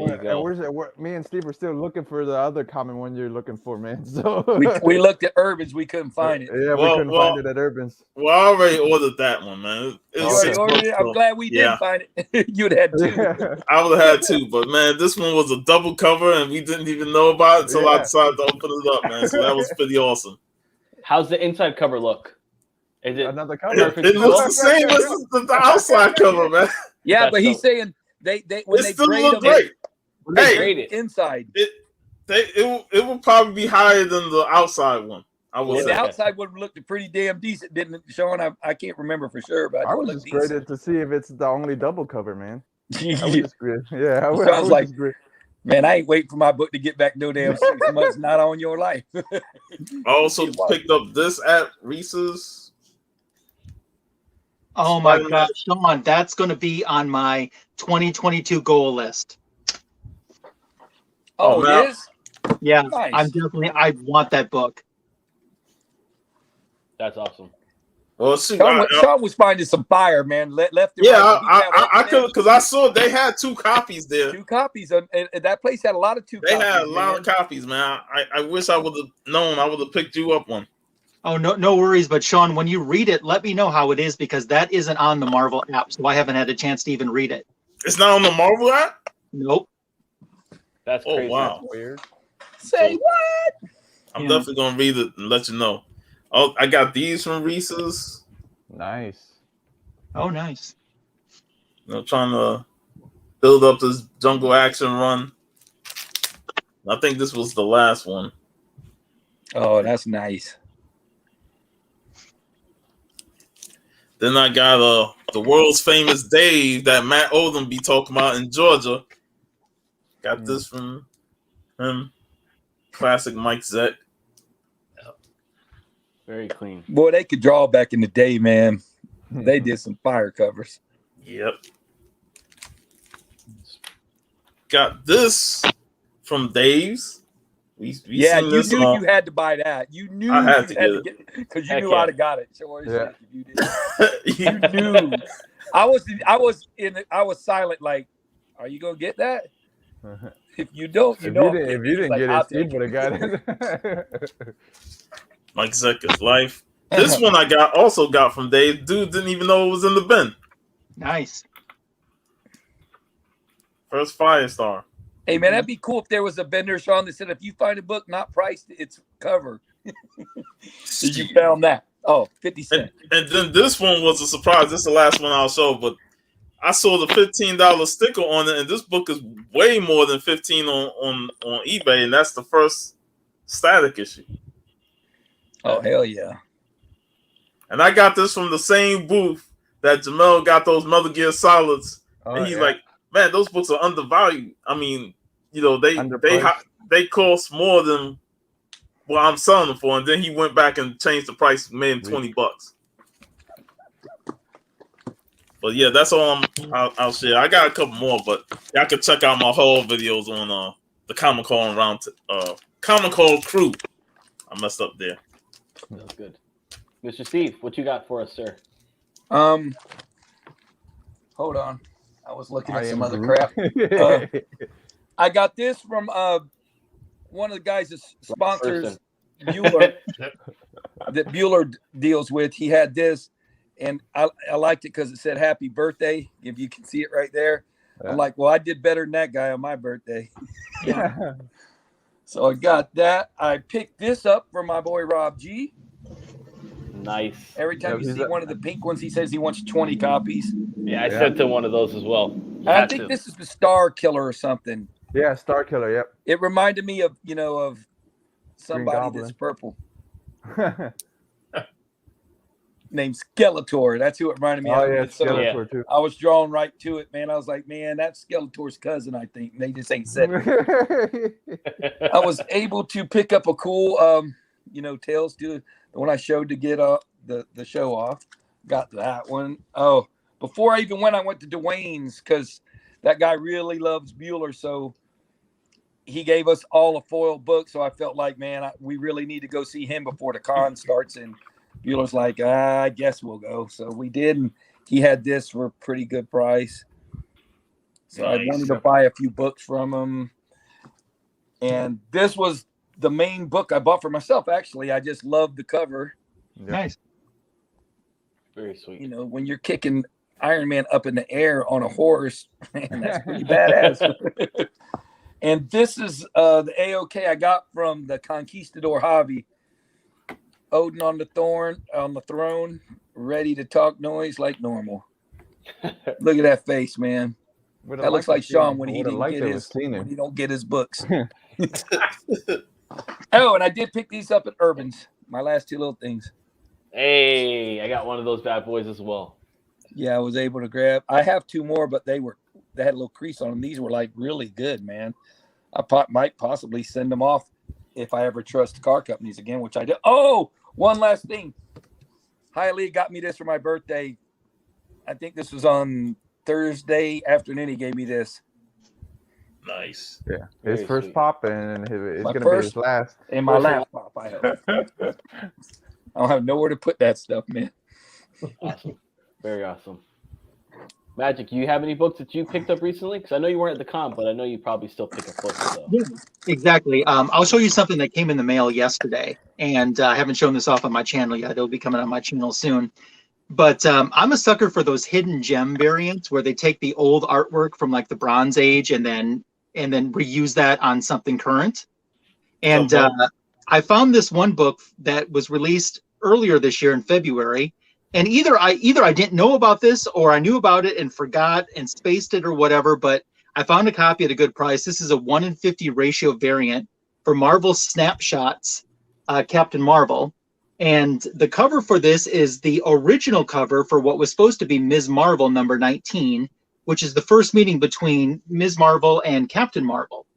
me and Steve are still looking for the other common one you're looking for, man. So we looked at Urbans, we couldn't find it. Yeah, we couldn't find it at Urbans. Well, I already ordered that one, man. I'm glad we didn't find it. You'd have had 2. I would have had 2, but man, this one was a double cover, and we didn't even know about it until I decided to open it up, man. So that was pretty awesome. How's the inside cover look? Is it another cover? It looks the same as the outside cover, man. Yeah, but he's saying they when it they still grade look them, great. they grade it inside. It will probably be higher than the outside one. I will say the outside one looked pretty damn decent, didn't it, Sean? I can't remember for sure, but I was just graded to see if it's the only double cover, man. I was like, man, I ain't waiting for my book to get back no damn 6 months. Not on your life. I also picked up this at Reese's. Oh my God, Sean, that's going to be on my 2022 goal list. Oh, it is? Yeah, nice. I want that book. That's awesome. Well, see, Sean was finding some fire, man. Left and right. I could, because I saw they had 2 copies there. 2 copies, and that place had a lot of 2 copies. They had a lot of copies, man. I wish I would have known. I would have picked you up one. Oh, no worries. But Sean, when you read it, let me know how it is because that isn't on the Marvel app, so I haven't had a chance to even read it. It's not on the Marvel app? Nope. That's crazy. Oh, wow. That's weird. Say what? I'm definitely going to read it and let you know. Oh, I got these from Reese's. Nice. Oh, nice. Trying to build up this jungle action run. I think this was the last one. Oh, that's nice. Then I got the world's famous Dave that Matt Odom be talking about in Georgia. Got this from him. Classic Mike Zeck. Very clean. Boy, they could draw back in the day, man. They did some fire covers. Yep. Got this from Dave's. Yeah, seen you this knew on. you had to buy that. You knew I had you to had get to it. get because you Heck knew yeah. I'd have got it. Sure as Yeah. shit if you did. You knew. I was silent. Like, are you gonna get that? If you don't, you If know. you didn't Like, get I'll it, Steve take would have got it. Mike Zekas Life. This one I also got from Dave. Dude didn't even know it was in the bin. Nice. First Firestar. Hey man, that'd be cool if there was a vendor, Sean, that said if you find a book not priced, it's cover. You found that. Oh, 50 cents. And then this one was a surprise. This is the last one I'll show, but I saw the $15 sticker on it, and this book is way more than $15 on eBay, and that's the first static issue. Oh, hell yeah. And I got this from the same booth that Jamel got those Metal Gear Solids. And he's like, man, those books are undervalued. I mean, they cost more than what I'm selling them for. And then he went back and changed the price, made him $20. But yeah, that's all I'll share. I got a couple more, but y'all can check out my whole videos on the Comic Con Comic Con crew. I messed up there. That was good. Mr. Steve, what you got for us, sir? Hold on. I was looking at some other crap. I got this from one of the guys that sponsors Bueller that Bueller deals with. He had this, and I liked it because it said happy birthday. If you can see it right there. Yeah. I'm like, well, I did better than that guy on my birthday. Yeah. So I got that. I picked this up for my boy Rob G. Nice. Every time you see one of the pink ones, he says he wants 20 copies. Yeah, I sent him one of those as well. I think this is the Star Killer or something. Yeah, Star Killer. Yep. It reminded me of of somebody that's purple. Named Skeletor. That's who it reminded me of. Yeah, Skeletor too. I was drawn right to it, man. I was like, man, that's Skeletor's cousin, I think. And they just ain't said it. I was able to pick up a cool Tales to the one I showed to get the show off. Got that one. Oh, before I even went, I went to Dwayne's because that guy really loves Bueller. So he gave us all a foil book. So I felt like, man, we really need to go see him before the con starts. And Bueller's like, I guess we'll go. So we did. And he had this for a pretty good price. So I wanted to buy a few books from him. And this was the main book I bought for myself, actually. I just loved the cover. Nice. Very sweet. When you're kicking Iron Man up in the air on a horse, man, that's pretty badass. And this is the AOK I got from the Conquistador hobby. Odin on the throne, ready to talk noise like normal. Look at that face, man. That looks like Sean when he don't get his books. Oh, and I did pick these up at Urban's. My last two little things. Hey, I got one of those bad boys as well. Yeah, I was able to grab. I have two more, but they had a little crease on them. These were like really good, man. I might possibly send them off if I ever trust car companies again, which I do. Oh, one last thing. Highly got me this for my birthday. I think this was on Thursday afternoon. He gave me this. Nice. Yeah, his first sweet. Pop, and it's gonna be his last. And my last pop, I hope. I don't have nowhere to put that stuff, man. Awesome. Very awesome. Magic, you have any books that you picked up recently? Because I know you weren't at the con, but I know you probably still pick up books. So. Yeah, exactly. I'll show you something that came in the mail yesterday, and I haven't shown this off on my channel yet. It'll be coming on my channel soon. But I'm a sucker for those hidden gem variants where they take the old artwork from like the Bronze Age and then reuse that on something current. And I found this one book that was released earlier this year in February. And either I didn't know about this or I knew about it and forgot and spaced it or whatever, but I found a copy at a good price. This is a 1-in-50 ratio variant for Marvel Snapshots, Captain Marvel. And the cover for this is the original cover for what was supposed to be Ms. Marvel number 19, which is the first meeting between Ms. Marvel and Captain Marvel.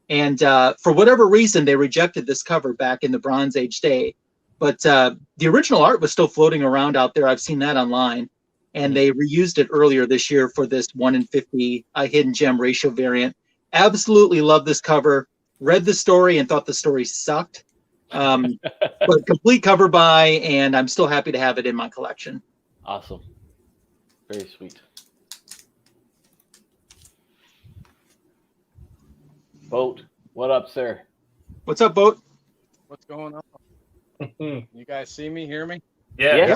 And for whatever reason, they rejected this cover back in the Bronze Age day. But the original art was still floating around out there. I've seen that online. And they reused it earlier this year for this 1-in-50 hidden gem ratio variant. Absolutely love this cover. read the story and thought the story sucked. But complete cover buy, and I'm still happy to have it in my collection. Awesome. Very sweet. Boat, what up, sir? What's up, Boat? What's going on? You guys see me, hear me? Yeah.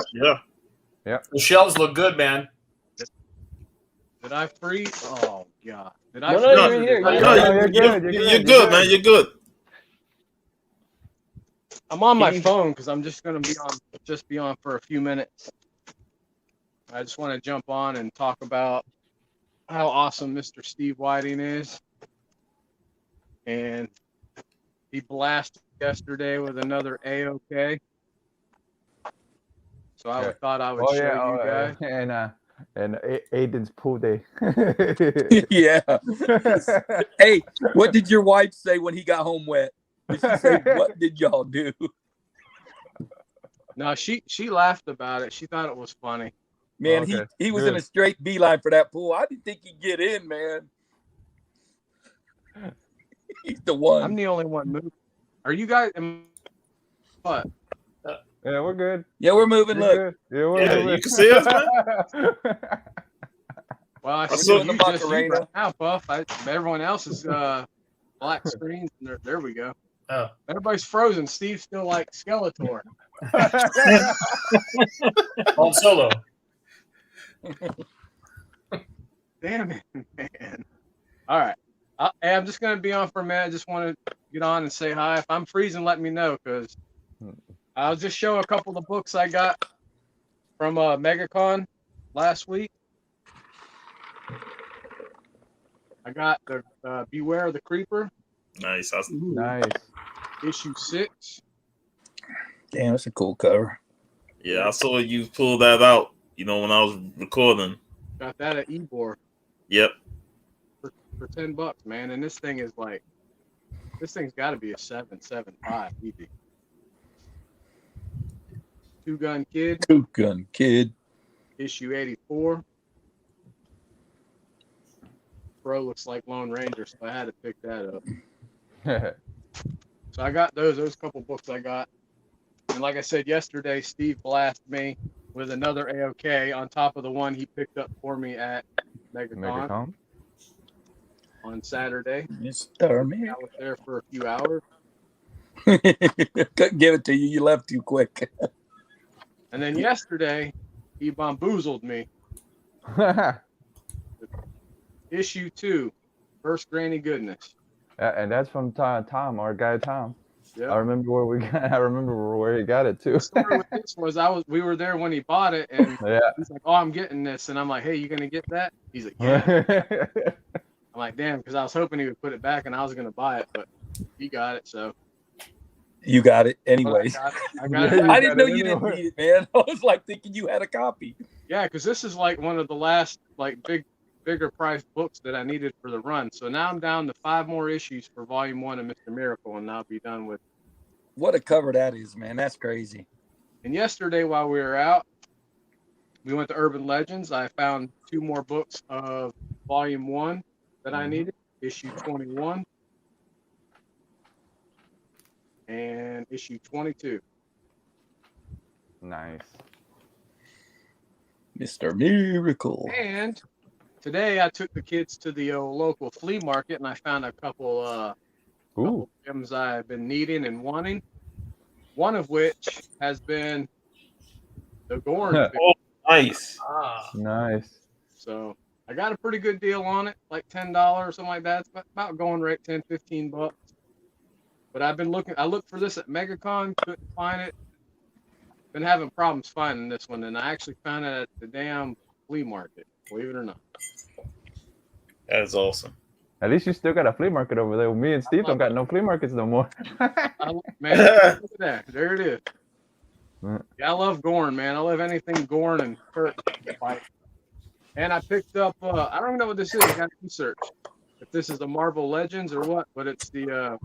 The shelves look good, man. Did I freeze? Oh, God. Did I No, freeze? you're here. You're good, man. You're good. I'm on my phone because I'm just going to be on for a few minutes. I just want to jump on and talk about how awesome Mr. Steve Whiting is. And he blasted yesterday with another AOK. So I thought I would show you guys. And Aiden's pool day. Yeah. Hey, what did your wife say when he got home wet? Did she say, what did y'all do? No, she laughed about it. She thought it was funny. Man, he was in a straight beeline for that pool. I didn't think he'd get in, man. He's the one. I'm the only one moving. Are you guys? What? Yeah, we're good. Yeah, we're moving. Look. Yeah, we're moving. You can see us, man. Well, I see you just you right now, Buff. Everyone else is black screens. There we go. Oh. Everybody's frozen. Steve's still like Skeletor. On solo. Damn it, man. All right. I'm just going to be on for a minute. I just want to get on and say hi. If I'm freezing, let me know, because I'll just show a couple of books I got from MegaCon last week. I got the Beware the Creeper. Nice. Nice. Issue 6. Damn, that's a cool cover. Yeah, I saw you pull that out, when I was recording. Got that at Ebor. Yep. For $10, man. And this thing's got to be a 7.75 easy. Two Gun Kid. Issue 84. Bro looks like Lone Ranger, so I had to pick that up. So I got those couple books I got. And like I said yesterday, Steve blasted me with another AOK on top of the one he picked up for me at MegaCon on Saturday. Mr. Man. I was there for a few hours. Couldn't give it to you. You left too quick. And then yesterday, he bamboozled me. Issue 2, First Granny Goodness. And that's from Tom, our guy Tom. Yep. I remember where he got it too. The story with this was we were there when he bought it, and he's like, "Oh, I'm getting this," and I'm like, "Hey, you gonna get that?" He's like, "Yeah." I'm like, "Damn," because I was hoping he would put it back, and I was gonna buy it, but he got it, so. You got it anyways. I got it. I didn't know you didn't need it, man. I was like thinking you had a copy. Yeah, because this is like one of the last bigger price books that I needed for the run. So now I'm down to 5 more issues for Volume 1 of Mr. Miracle, and I'll be done with. What a cover that is, man. That's crazy. And yesterday, while we were out, we went to Urban Legends. I found 2 more books of Volume 1 that I needed, issue 21 and issue 22. Nice. Mr. Miracle. And today I took the kids to the local flea market, and I found a couple items I've been needing and wanting. One of which has been the Gorn. Oh, nice. Nice. So I got a pretty good deal on it, like $10 or something like that. It's about going right $10-15. But I've been looking. I looked for this at MegaCon, couldn't find it. Been having problems finding this one, and I actually found it at the damn flea market. Believe it or not. That is awesome. At least you still got a flea market over there. Me and Steve don't got no flea markets no more. Man, look at that. There it is. Yeah, I love Gorn, man. I love anything Gorn and Kurt fight. And I picked up, I don't even know what this is. I got to research if this is the Marvel Legends or what, but it's the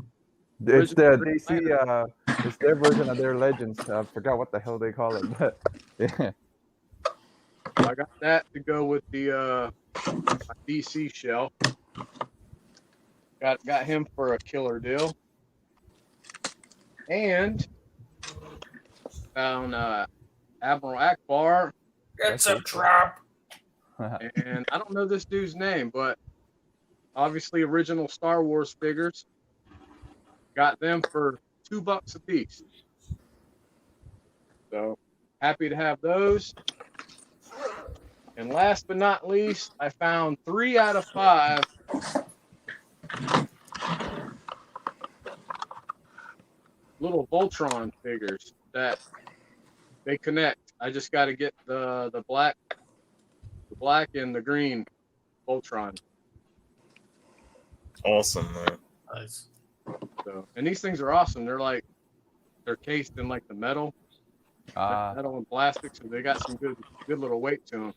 it's the DC, it's their version of their Legends. I forgot what the hell they call it, but yeah. I got that to go with the DC shelf. Got him for a killer deal. And found Admiral Akbar. It's a trap. And I don't know this dude's name, but obviously original Star Wars figures. Got them for $2 a piece. So happy to have those. And last but not least, I found 3 out of 5 little Voltron figures that they connect. I just got to get the black and the green Voltron. Awesome, man. Nice. So, and these things are awesome. They're cased in like the metal and plastic, so they got some good little weight to them.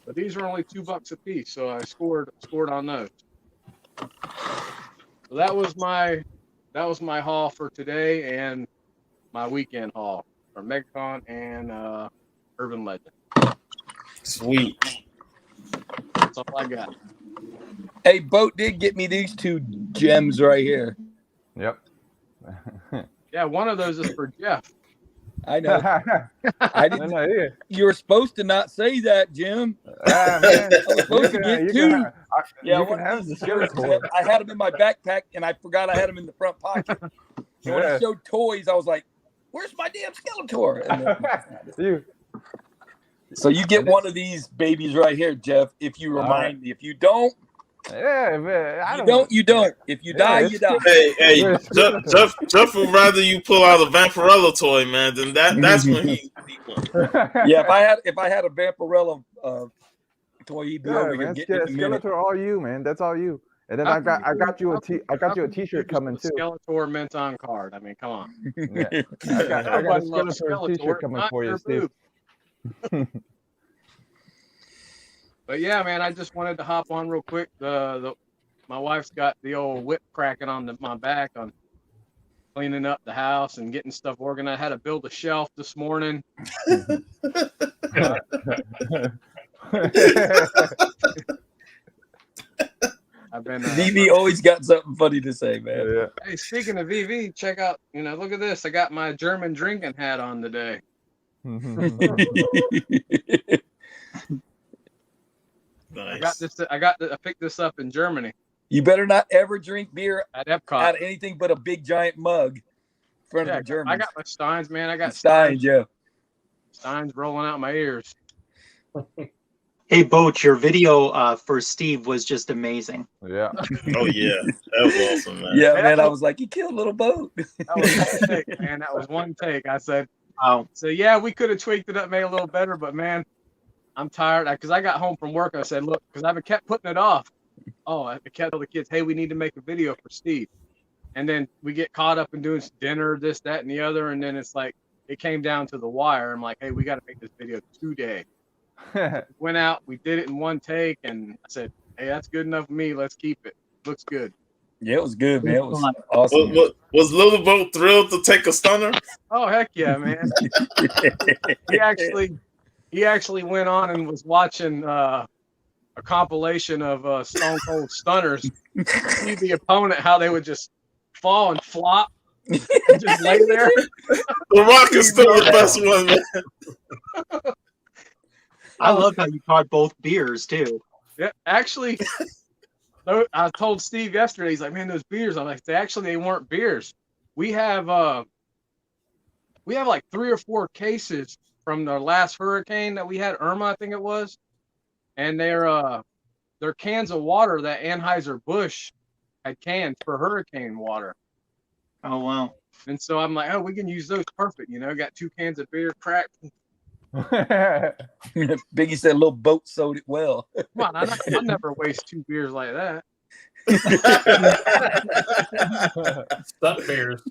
But these are only $2 a piece, so I scored on those. So that was my haul for today and my weekend haul for MegaCon and Urban Legend. Sweet. That's all I got. Hey, Boat did get me these 2 gems right here. Yep. Yeah, one of those is for Jeff. I know. I didn't. Yeah. You were supposed to not say that, Jim. Man. I was supposed to get 2. You can have the Skeletor. I had them in my backpack, and I forgot I had them in the front pocket. So when I showed toys, I was like, "Where's my damn Skeletor?" And then, so you get one of these babies right here, Jeff. If you remind me. If you don't, yeah, man. You don't. If you die, you die. Hey, Jeff would rather you pull out a Vampirella toy, man. Then that's when he won. Yeah, if I had a Vampirella toy, he'd be over here getting it in a minute. Skeletor, all you, man. That's all you. And then I got you a t-shirt coming too. Skeletor mint on card. I mean, come on. Yeah. I got a Skeletor t-shirt coming for you, Steve. But yeah, man, I just wanted to hop on real quick. My wife's got the old whip cracking on my back on cleaning up the house and getting stuff organized. I had to build a shelf this morning. I've been VV always got something funny to say, man. Yeah. Hey, speaking of VV, check out, look at this. I got my German drinking hat on today. Nice. I picked this up in Germany. You better not ever drink beer at Epcot out of anything but a big giant mug in front of the Germans. I got my Steins, man. I got Steins, yeah. Steins rolling out my ears. Hey, Boach, your video for Steve was just amazing. Yeah. Oh yeah, that was awesome, man. Yeah, man. I was like, you killed little Boat. That was one take, man. That was one take. I said, "Oh, so yeah, we could have tweaked it up, made it a little better, but man, I'm tired." Because I got home from work, I said, "Look," because I've kept putting it off. Oh, I kept telling the kids, "Hey, we need to make a video for Steve," and then we get caught up in doing dinner, this, that, and the other, and then it's like it came down to the wire. I'm like, "Hey, we got to make this video today." Went out, we did it in one take, and I said, "Hey, that's good enough for me. Let's keep it. Looks good." Yeah, it was good, man. It was awesome. Was Little Boat thrilled to take a stunner? Oh heck yeah, man! He actually went on and was watching a compilation of Stone Cold Stunners. See the opponent, how they would just fall and flop, and just lay there. The Rock is still the best one, man. I love how you caught both beers too. Yeah, actually, I told Steve yesterday. He's like, "Man, those beers." I'm like, "They weren't beers. We have like 3 or 4 cases from the last hurricane that we had, Irma, I think it was, and they're cans of water that Anheuser-Busch had canned for hurricane water." Oh wow! And so I'm like, "Oh, we can use those perfect. Got 2 cans of beer cracked." Biggie said, "Little Boat sold it well." Come on, I never waste 2 beers like that. Stunt beers.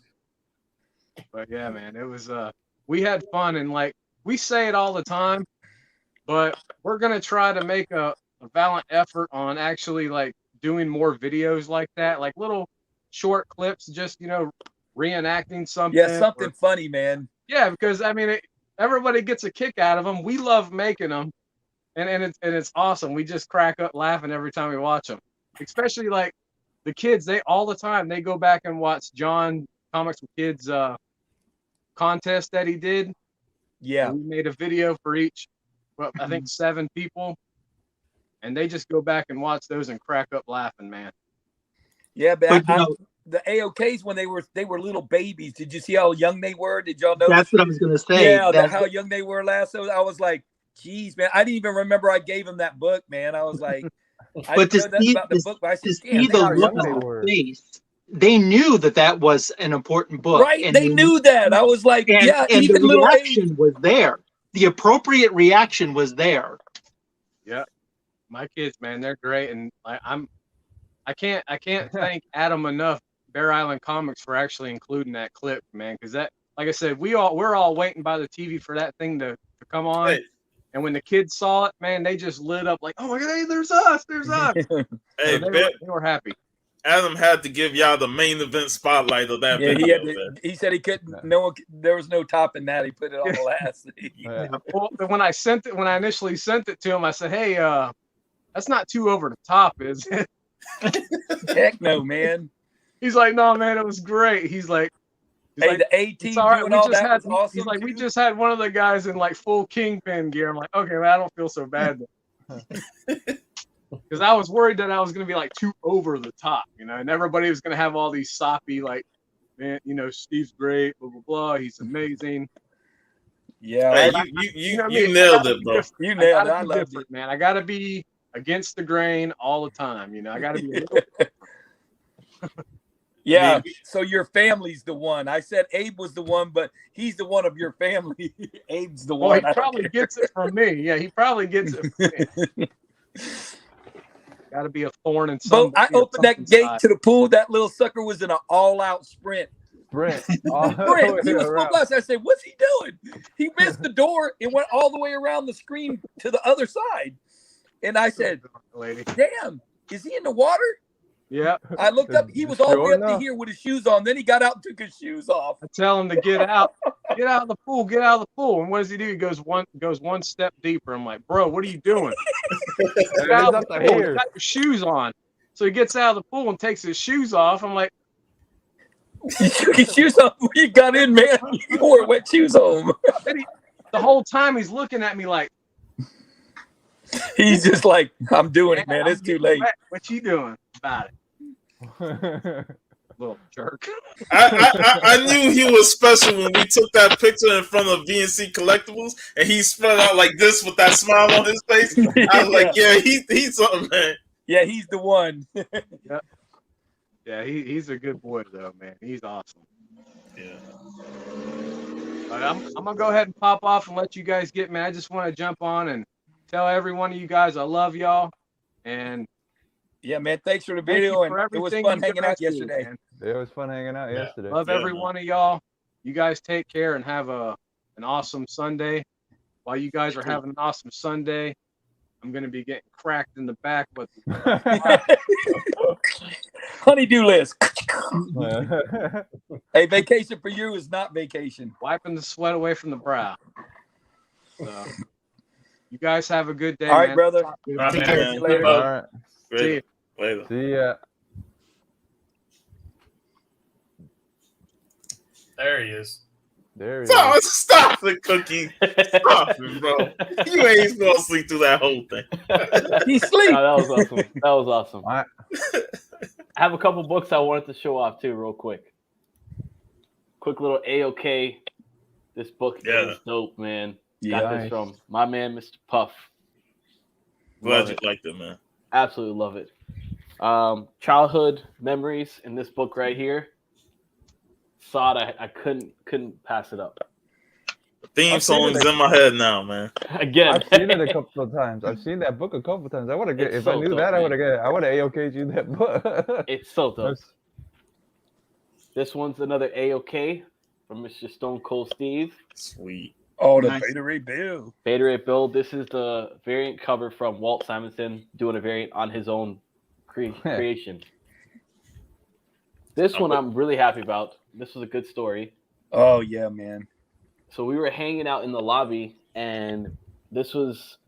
But yeah, man, it was we had fun, and like we say it all the time, but we're gonna try to make a valiant effort on actually like doing more videos like that, like little short clips, just reenacting something. Yeah, something funny, man. Yeah, because I mean, everybody gets a kick out of them. We love making them, and it's awesome. We just crack up laughing every time we watch them. Especially like the kids, they all the time they go back and watch John Comics with Kids contest that he did. Yeah. And we made a video for each, well, I think 7 people, and they just go back and watch those and crack up laughing, man. Yeah, but the AOKs when they were little babies. Did you see how young they were? Did y'all know? That's what I was gonna say. Yeah, how young they were, Lasso. I was like, geez, man, I didn't even remember I gave him that book, man. I was like, I didn't know nothing about the book, but I said, see the look on their face. They knew that was an important book, right? And they knew that. I was like, and even the little reaction was there. The appropriate reaction was there. Yeah, my kids, man, they're great, and I can't thank Adam enough, Bear Island Comics, for actually including that clip, man, because that, like I said, we're all waiting by the TV for that thing to come on. Hey. And when the kids saw it, man, they just lit up like, oh my God, hey, there's us. Hey, so they were happy. Adam had to give y'all the main event spotlight of that video. He said he couldn't. No, there was no topping that. He put it on the last. Well, when I initially sent it to him, I said, "Hey, that's not too over the top, is it?" Heck no, man. He's like, "No, man, it was great." He's like, the A-Team doing all that was awesome. He's like, "We just had one of the guys in like full Kingpin gear." I'm like, "Okay, man, I don't feel so bad." Because I was worried that I was going to be like too over the top, and everybody was going to have all these soppy, like, man, Steve's great, blah, blah, blah. He's amazing. Yeah. Hey, you nailed it, bro. You nailed it. I loved it, man. I got to be against the grain all the time. I got to be a little Yeah. So your family's the one. I said Abe was the one, but he's the one of your family. Abe's the one. He probably gets it from me. Yeah, he probably gets it from me. Got to be a thorn in some. I opened that gate to the pool. That little sucker was in an all-out sprint. He was full blast. I said, "What's he doing?" He missed the door and went all the way around the screen to the other side. And I said, "Damn, is he in the water?" Yeah. I looked up. He was all the way up to here with his shoes on. Then he got out and took his shoes off. I tell him to get out. Get out of the pool. Get out of the pool. And what does he do? He goes one step deeper. I'm like, bro, what are you doing? Get out of the pool. You got your shoes on. So he gets out of the pool and takes his shoes off. I'm like, you took his shoes off when you got in, man. You wore wet shoes home. The whole time he's looking at me like, he's just like, I'm doing it, man. It's too late. What you doing about it? Little jerk. I knew he was special when we took that picture in front of VNC Collectibles and he spread out like this with that smile on his face. I was like, yeah, he's something, man. Yeah, he's the one. Yeah, he's a good boy though, man. He's awesome. Yeah. But I'm gonna go ahead and pop off and let you guys get me. I just want to jump on and tell every one of you guys I love y'all. And yeah, man, thanks for the video, and it was fun hanging out yesterday. It was fun hanging out yesterday. Love every one of y'all. You guys take care and have an awesome Sunday. While you guys are having an awesome Sunday, I'm going to be getting cracked in the back. But honey-do list. Hey, vacation for you is not vacation. Wiping the sweat away from the brow. So, you guys have a good day. All right, man. brother. Take care. See you later. All right. See you. Later. See ya. There he is. There he is. Stop it, Cookie. Stop it, bro. You ain't supposed to sleep through that whole thing. He sleep. That was awesome. That was awesome. I have a couple books I wanted to show off too, real quick. Quick little AOK. This book is dope, man. Got this from my man, Mr. Puff. Glad you liked it, man. Absolutely love it. Childhood memories in this book right here. Saw it, I couldn't pass it up. The theme song's in my head now, man. Again, I've seen it a couple of times. I've seen that book a couple of times. I would have if I knew dope, that, man. I would have AOK'd you that book. It's so dope. This one's another AOK from Mr. Stone Cold Steve. Sweet. Oh, the Beta Ray Bill. Beta Ray Bill. This is the variant cover from Walt Simonson doing a variant on his own creation. This one I'm really happy about. This was a good story. Oh, yeah, man. So we were hanging out in the lobby, and this was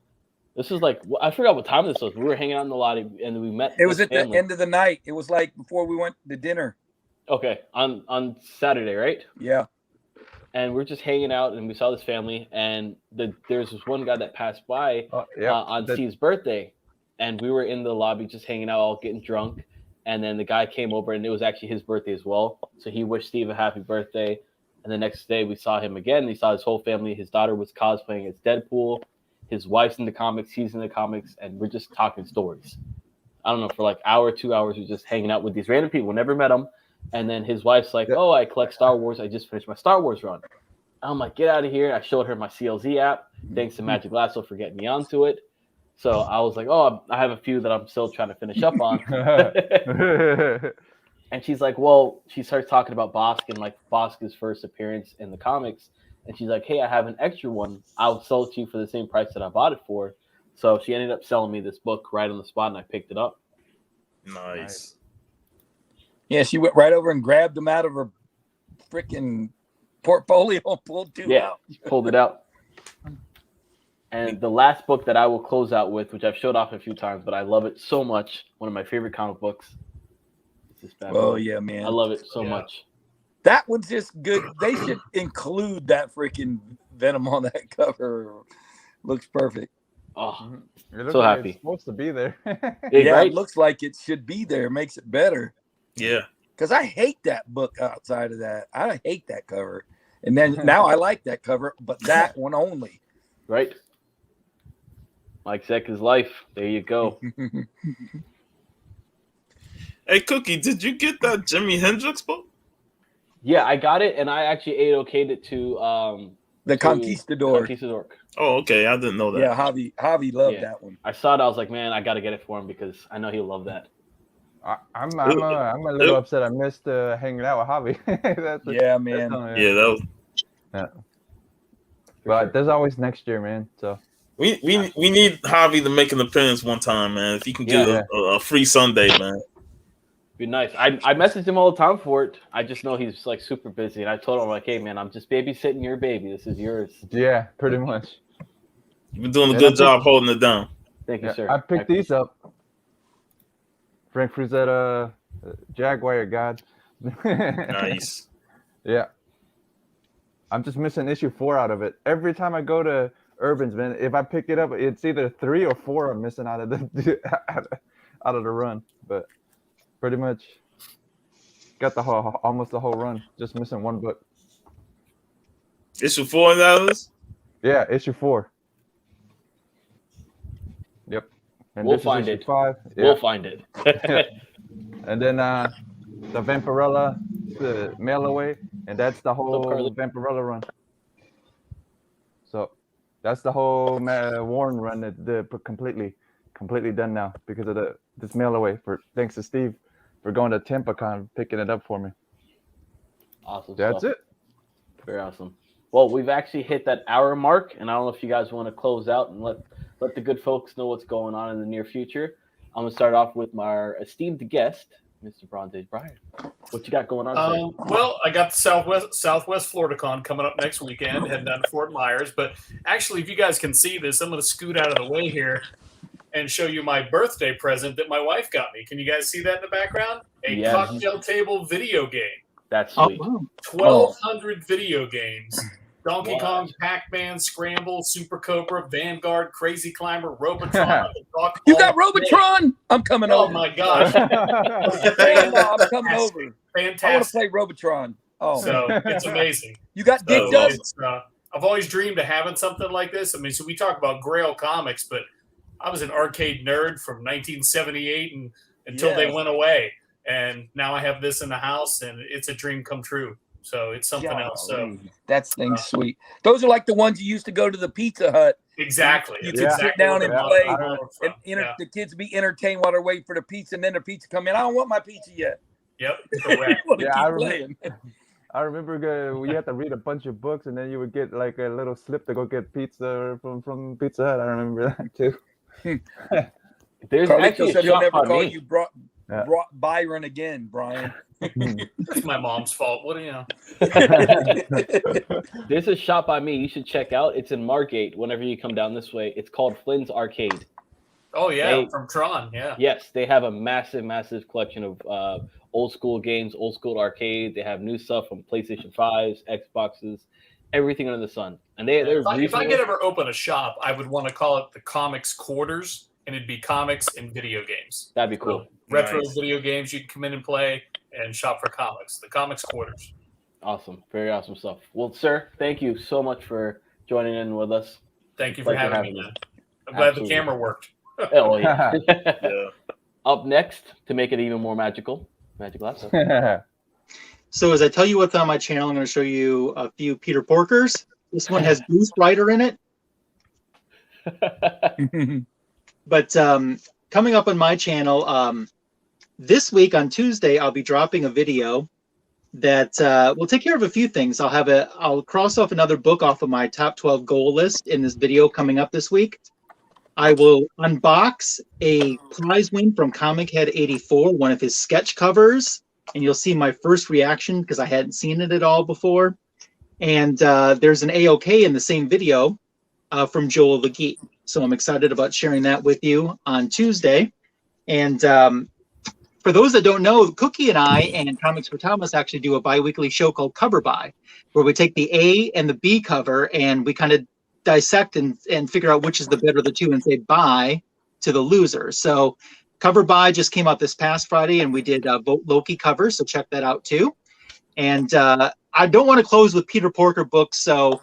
This is like, I forgot what time this was. We were hanging out in the lobby and we met. It was at family. the end of the night. It was like before we went to dinner. Okay, on Saturday, right? Yeah. And we're just hanging out, and we saw this family, and there's this one guy that passed by on Steve's birthday, and we were in the lobby just hanging out, all getting drunk, and then the guy came over, and it was actually his birthday as well, so he wished Steve a happy birthday, and the next day we saw him again, and he saw his whole family. His daughter was cosplaying as Deadpool, his wife's in the comics, he's in the comics, and we're just talking stories. I don't know, for like hour, 2 hours, we're just hanging out with these random people, never met them. And then his wife's like, oh, I collect Star Wars. I just finished my Star Wars run. I'm like, get out of here. I showed her my CLZ app. Thanks to Magic Lasso for getting me onto it. So I was like, oh, I have a few that I'm still trying to finish up on. And she's like, well, she starts talking about Bosk and like Bosk's first appearance in the comics. And she's like, hey, I have an extra one. I'll sell it to you for the same price that I bought it for. So she ended up selling me this book right on the spot, and I picked it up. Nice. Yeah, she went right over and grabbed them out of her freaking portfolio and pulled two out. Pulled it out. And the last book that I will close out with, which I've showed off a few times, but I love it so much. One of my favorite comic books. Oh, yeah, man. I love it so much. That one's just good. They should include that freaking Venom on that cover. Looks perfect. Oh, so like happy. It's supposed to be there. It looks like it should be there. Makes it better. Yeah. Because I hate that book outside of that. I hate that cover. And then now I like that cover, but that one only. Right. Mike Zeck's life. There you go. Hey, Cookie, did you get that Jimi Hendrix book? Yeah, I got it, and I actually okayed it to the Conquistador. Oh, okay. I didn't know that. Yeah, Javi loved that one. I saw it. I was like, man, I got to get it for him because I know he'll love that. I'm a little upset. I missed hanging out with Javi. Man. That was. But there's always next year, man. So we need Javi to make an appearance one time, man. If he can get a free Sunday, man. Be nice. I messaged him all the time for it. I just know he's like super busy, and I told him like, hey man, I'm just babysitting your baby. This is yours. Yeah, pretty much. You've been doing a good job holding it down. Thank you, sir. I picked these up. Frank Frazetta, Jaguar God. Nice. Yeah. I'm just missing issue 4 out of it. Every time I go to Urban's, man, if I pick it up, it's either 3 or 4 I'm missing out of the out of the run. But pretty much got almost the whole run. Just missing one book. Issue 4 $4? Yeah, issue 4. Yep. And we'll find it. 5. Yeah. We'll find it. And then the Vampirella, the mail away, and that's the whole Vampirella run. So that's the whole Warren run that completely done now because of this mail away. Thanks to Steve for going to TampaCon, picking it up for me. Awesome. That's it. Very awesome. Well, we've actually hit that hour mark, and I don't know if you guys want to close out and let the good folks know what's going on in the near future. I'm going to start off with my esteemed guest, Mr. BronzeAgeBryon. What you got going on today? Well, I got the Southwest Florida Con coming up next weekend, heading down to Fort Myers. But actually, if you guys can see this, I'm going to scoot out of the way here and show you my birthday present that my wife got me. Can you guys see that in the background? A cocktail table video game. That's sweet. 1,200 video games. Donkey Kong, Pac-Man, Scramble, Super Cobra, Vanguard, Crazy Climber, Robotron. You got Robotron? I'm coming over. Oh, my gosh. I'm coming over. Fantastic. I want to play Robotron. Oh, so it's amazing. You got Dig Dust? I've always dreamed of having something like this. I mean, so we talk about Grail comics, but I was an arcade nerd from 1978 and until they went away. And now I have this in the house, and it's a dream come true. So it's something else. So that thing's sweet. Those are like the ones you used to go to the Pizza Hut. Exactly. You could sit down and play, and the kids be entertained while they're waiting for the pizza, and then the pizza come in. I don't want my pizza yet. Yep. Correct. I remember we had to read a bunch of books, and then you would get like a little slip to go get pizza from Pizza Hut. I remember that too. There's Carlito said he'll never call you Byron again, Brian. It's my mom's fault. What do you know? There's a shop by me you should check out. It's in Margate. Whenever you come down this way, it's called Flynn's Arcade. Oh yeah, from Tron. Yeah. Yes, they have a massive collection of old school games, old school arcade. They have new stuff from PlayStation 5s, Xboxes, everything under the sun. And if I could ever open a shop, I would want to call it the Comics Quarters, and it'd be comics and video games. That'd be cool. So, retro video games you can come in and play and shop for comics. The Comics Quarters. Awesome. Very awesome stuff. Well, sir, thank you so much for joining in with us. Thank you for having me, man. I'm glad the camera worked. Oh, yeah. Yeah. Up next, to make it even more magical, Magic Lasso. So as I tell you what's on my channel, I'm going to show you a few Peter Porkers. This one has Goose Rider in it. But coming up on my channel, this week on Tuesday, I'll be dropping a video that will take care of a few things. I'll cross off another book off of my top 12 goal list in this video coming up this week. I will unbox a prize win from Comic Head 84, one of his sketch covers, and you'll see my first reaction because I hadn't seen it at all before. And there's an AOK in the same video from Joel the Geek. So I'm excited about sharing that with you on Tuesday. And for those that don't know, Cookie and I and Comics for Thomas actually do a bi-weekly show called Cover Buy, where we take the A and the B cover and we kind of dissect and figure out which is the better of the two and say bye to the loser. So Cover Buy just came out this past Friday and we did Vote Loki cover, so check that out too. And I don't want to close with Peter Porker books, so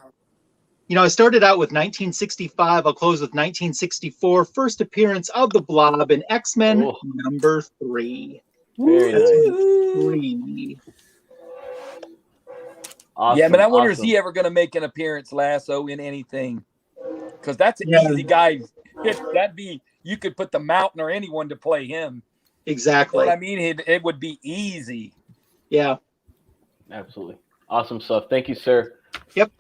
I started out with 1965. I'll close with 1964, first appearance of the Blob in X-Men number 3. Very nice. 3. Awesome, yeah, but I wonder is he ever going to make an appearance, Lasso, in anything? Because that's an easy guy. That'd be, you could put the Mountain or anyone to play him. Exactly. You know what I mean, it would be easy. Yeah. Absolutely. Awesome stuff. Thank you, sir. Yep.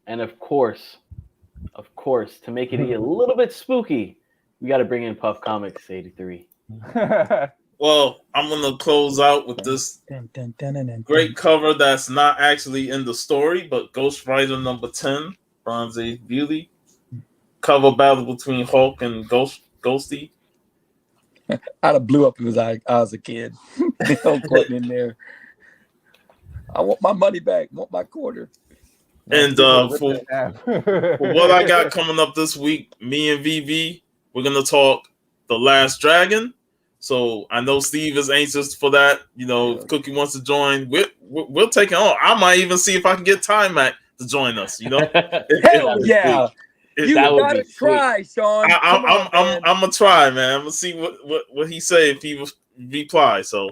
And of course, to make it a little bit spooky, we got to bring in Puff Comics 83. Well, I'm going to close out with this great cover that's not actually in the story, but Ghost Rider number 10, Bronze Age Beauty. Cover battle between Hulk and Ghosty. I'd have blew up if I was a kid. Putting in there. I want my money back. I want my quarter. And for what I got coming up this week, me and VV, we're going to talk The Last Dragon. So I know Steve is anxious for that. If Cookie wants to join, we'll take it on. I might even see if I can get Time Mac to join us. Hell yeah. You gotta try, Sean. I'm gonna try, man. I'm gonna see what he say if he reply. So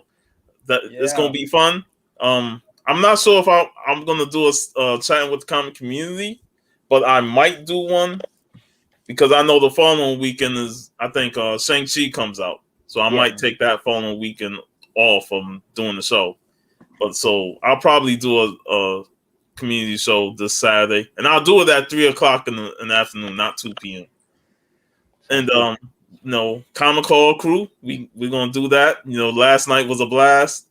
it's gonna be fun. I'm not sure if I'm gonna do a chatting with the comic community, but I might do one because I know the following weekend is I think Shang-Chi comes out. So I might take that following weekend off from doing the show. But so I'll probably do a community show this Saturday. And I'll do it at 3 o'clock in the afternoon, not 2 p.m. And, Comic Hall crew, we're going to do that. Last night was a blast.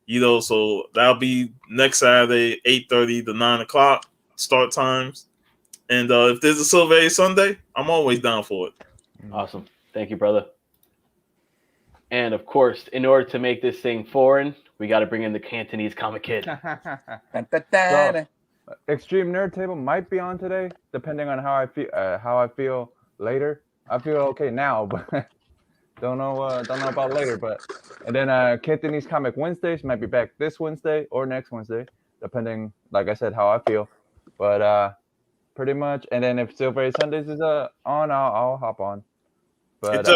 So that'll be next Saturday, 8:30 to 9 o'clock start times. And if there's a Silver Age Sunday, I'm always down for it. Awesome. Thank you, brother. And of course, in order to make this thing foreign, we got to bring in the Cantonese Comic Kid. So, Extreme Nerd Table might be on today, depending on how I feel later. I feel okay now, but don't know about later. But and then Cantonese Comic Wednesdays might be back this Wednesday or next Wednesday, depending, like I said, how I feel. But pretty much. And then if Silver Age Sundays is on, I'll hop on. But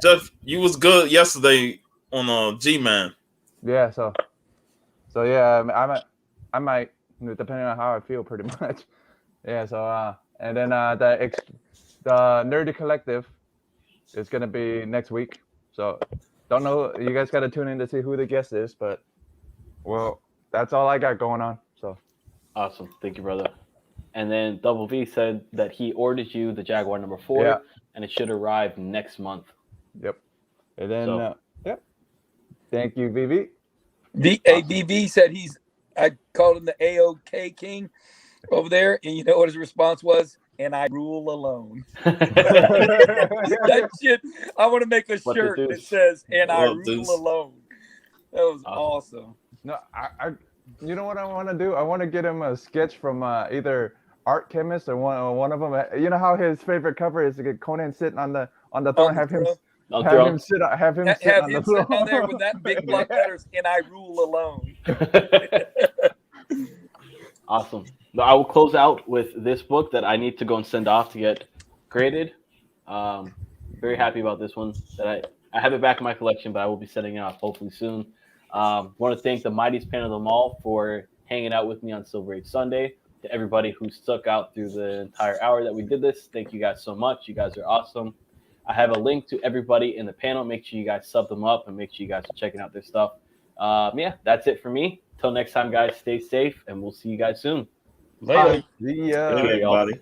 Jeff, you was good yesterday on G-Man. Yeah, so yeah, I might, depending on how I feel, pretty much. Yeah, so and then the Nerdy Collective is gonna be next week. So don't know, you guys gotta tune in to see who the guest is, but well, that's all I got going on. So awesome, thank you, brother. And then Double V said that he ordered you the Jaguar number 4. Yeah. And it should arrive next month. Yep. And then Thank you, VV. VV said I called him the AOK King over there, and you know what his response was? And I rule alone. That shit, I want to make a shirt that says, and I rule alone. That was awesome. No, you know what I want to do? I want to get him a sketch from either Art Chemist or one of them. You know how his favorite cover is to get Conan sitting on the throne, have him sit on the throne on there with that big block letters, and I rule alone. Awesome. I will close out with this book that I need to go and send off to get graded. Very happy about this one. That I have it back in my collection, but I will be sending it off hopefully soon. Want to thank the mightiest pan of them all for hanging out with me on Silver Age Sunday. To everybody who stuck out through the entire hour that we did this, thank you guys so much. You guys are awesome. I have a link to everybody in the panel. Make sure you guys sub them up and make sure you guys are checking out their stuff. Yeah, that's it for me. Till next time, guys, stay safe, and we'll see you guys soon. Later. See ya. Later, everybody.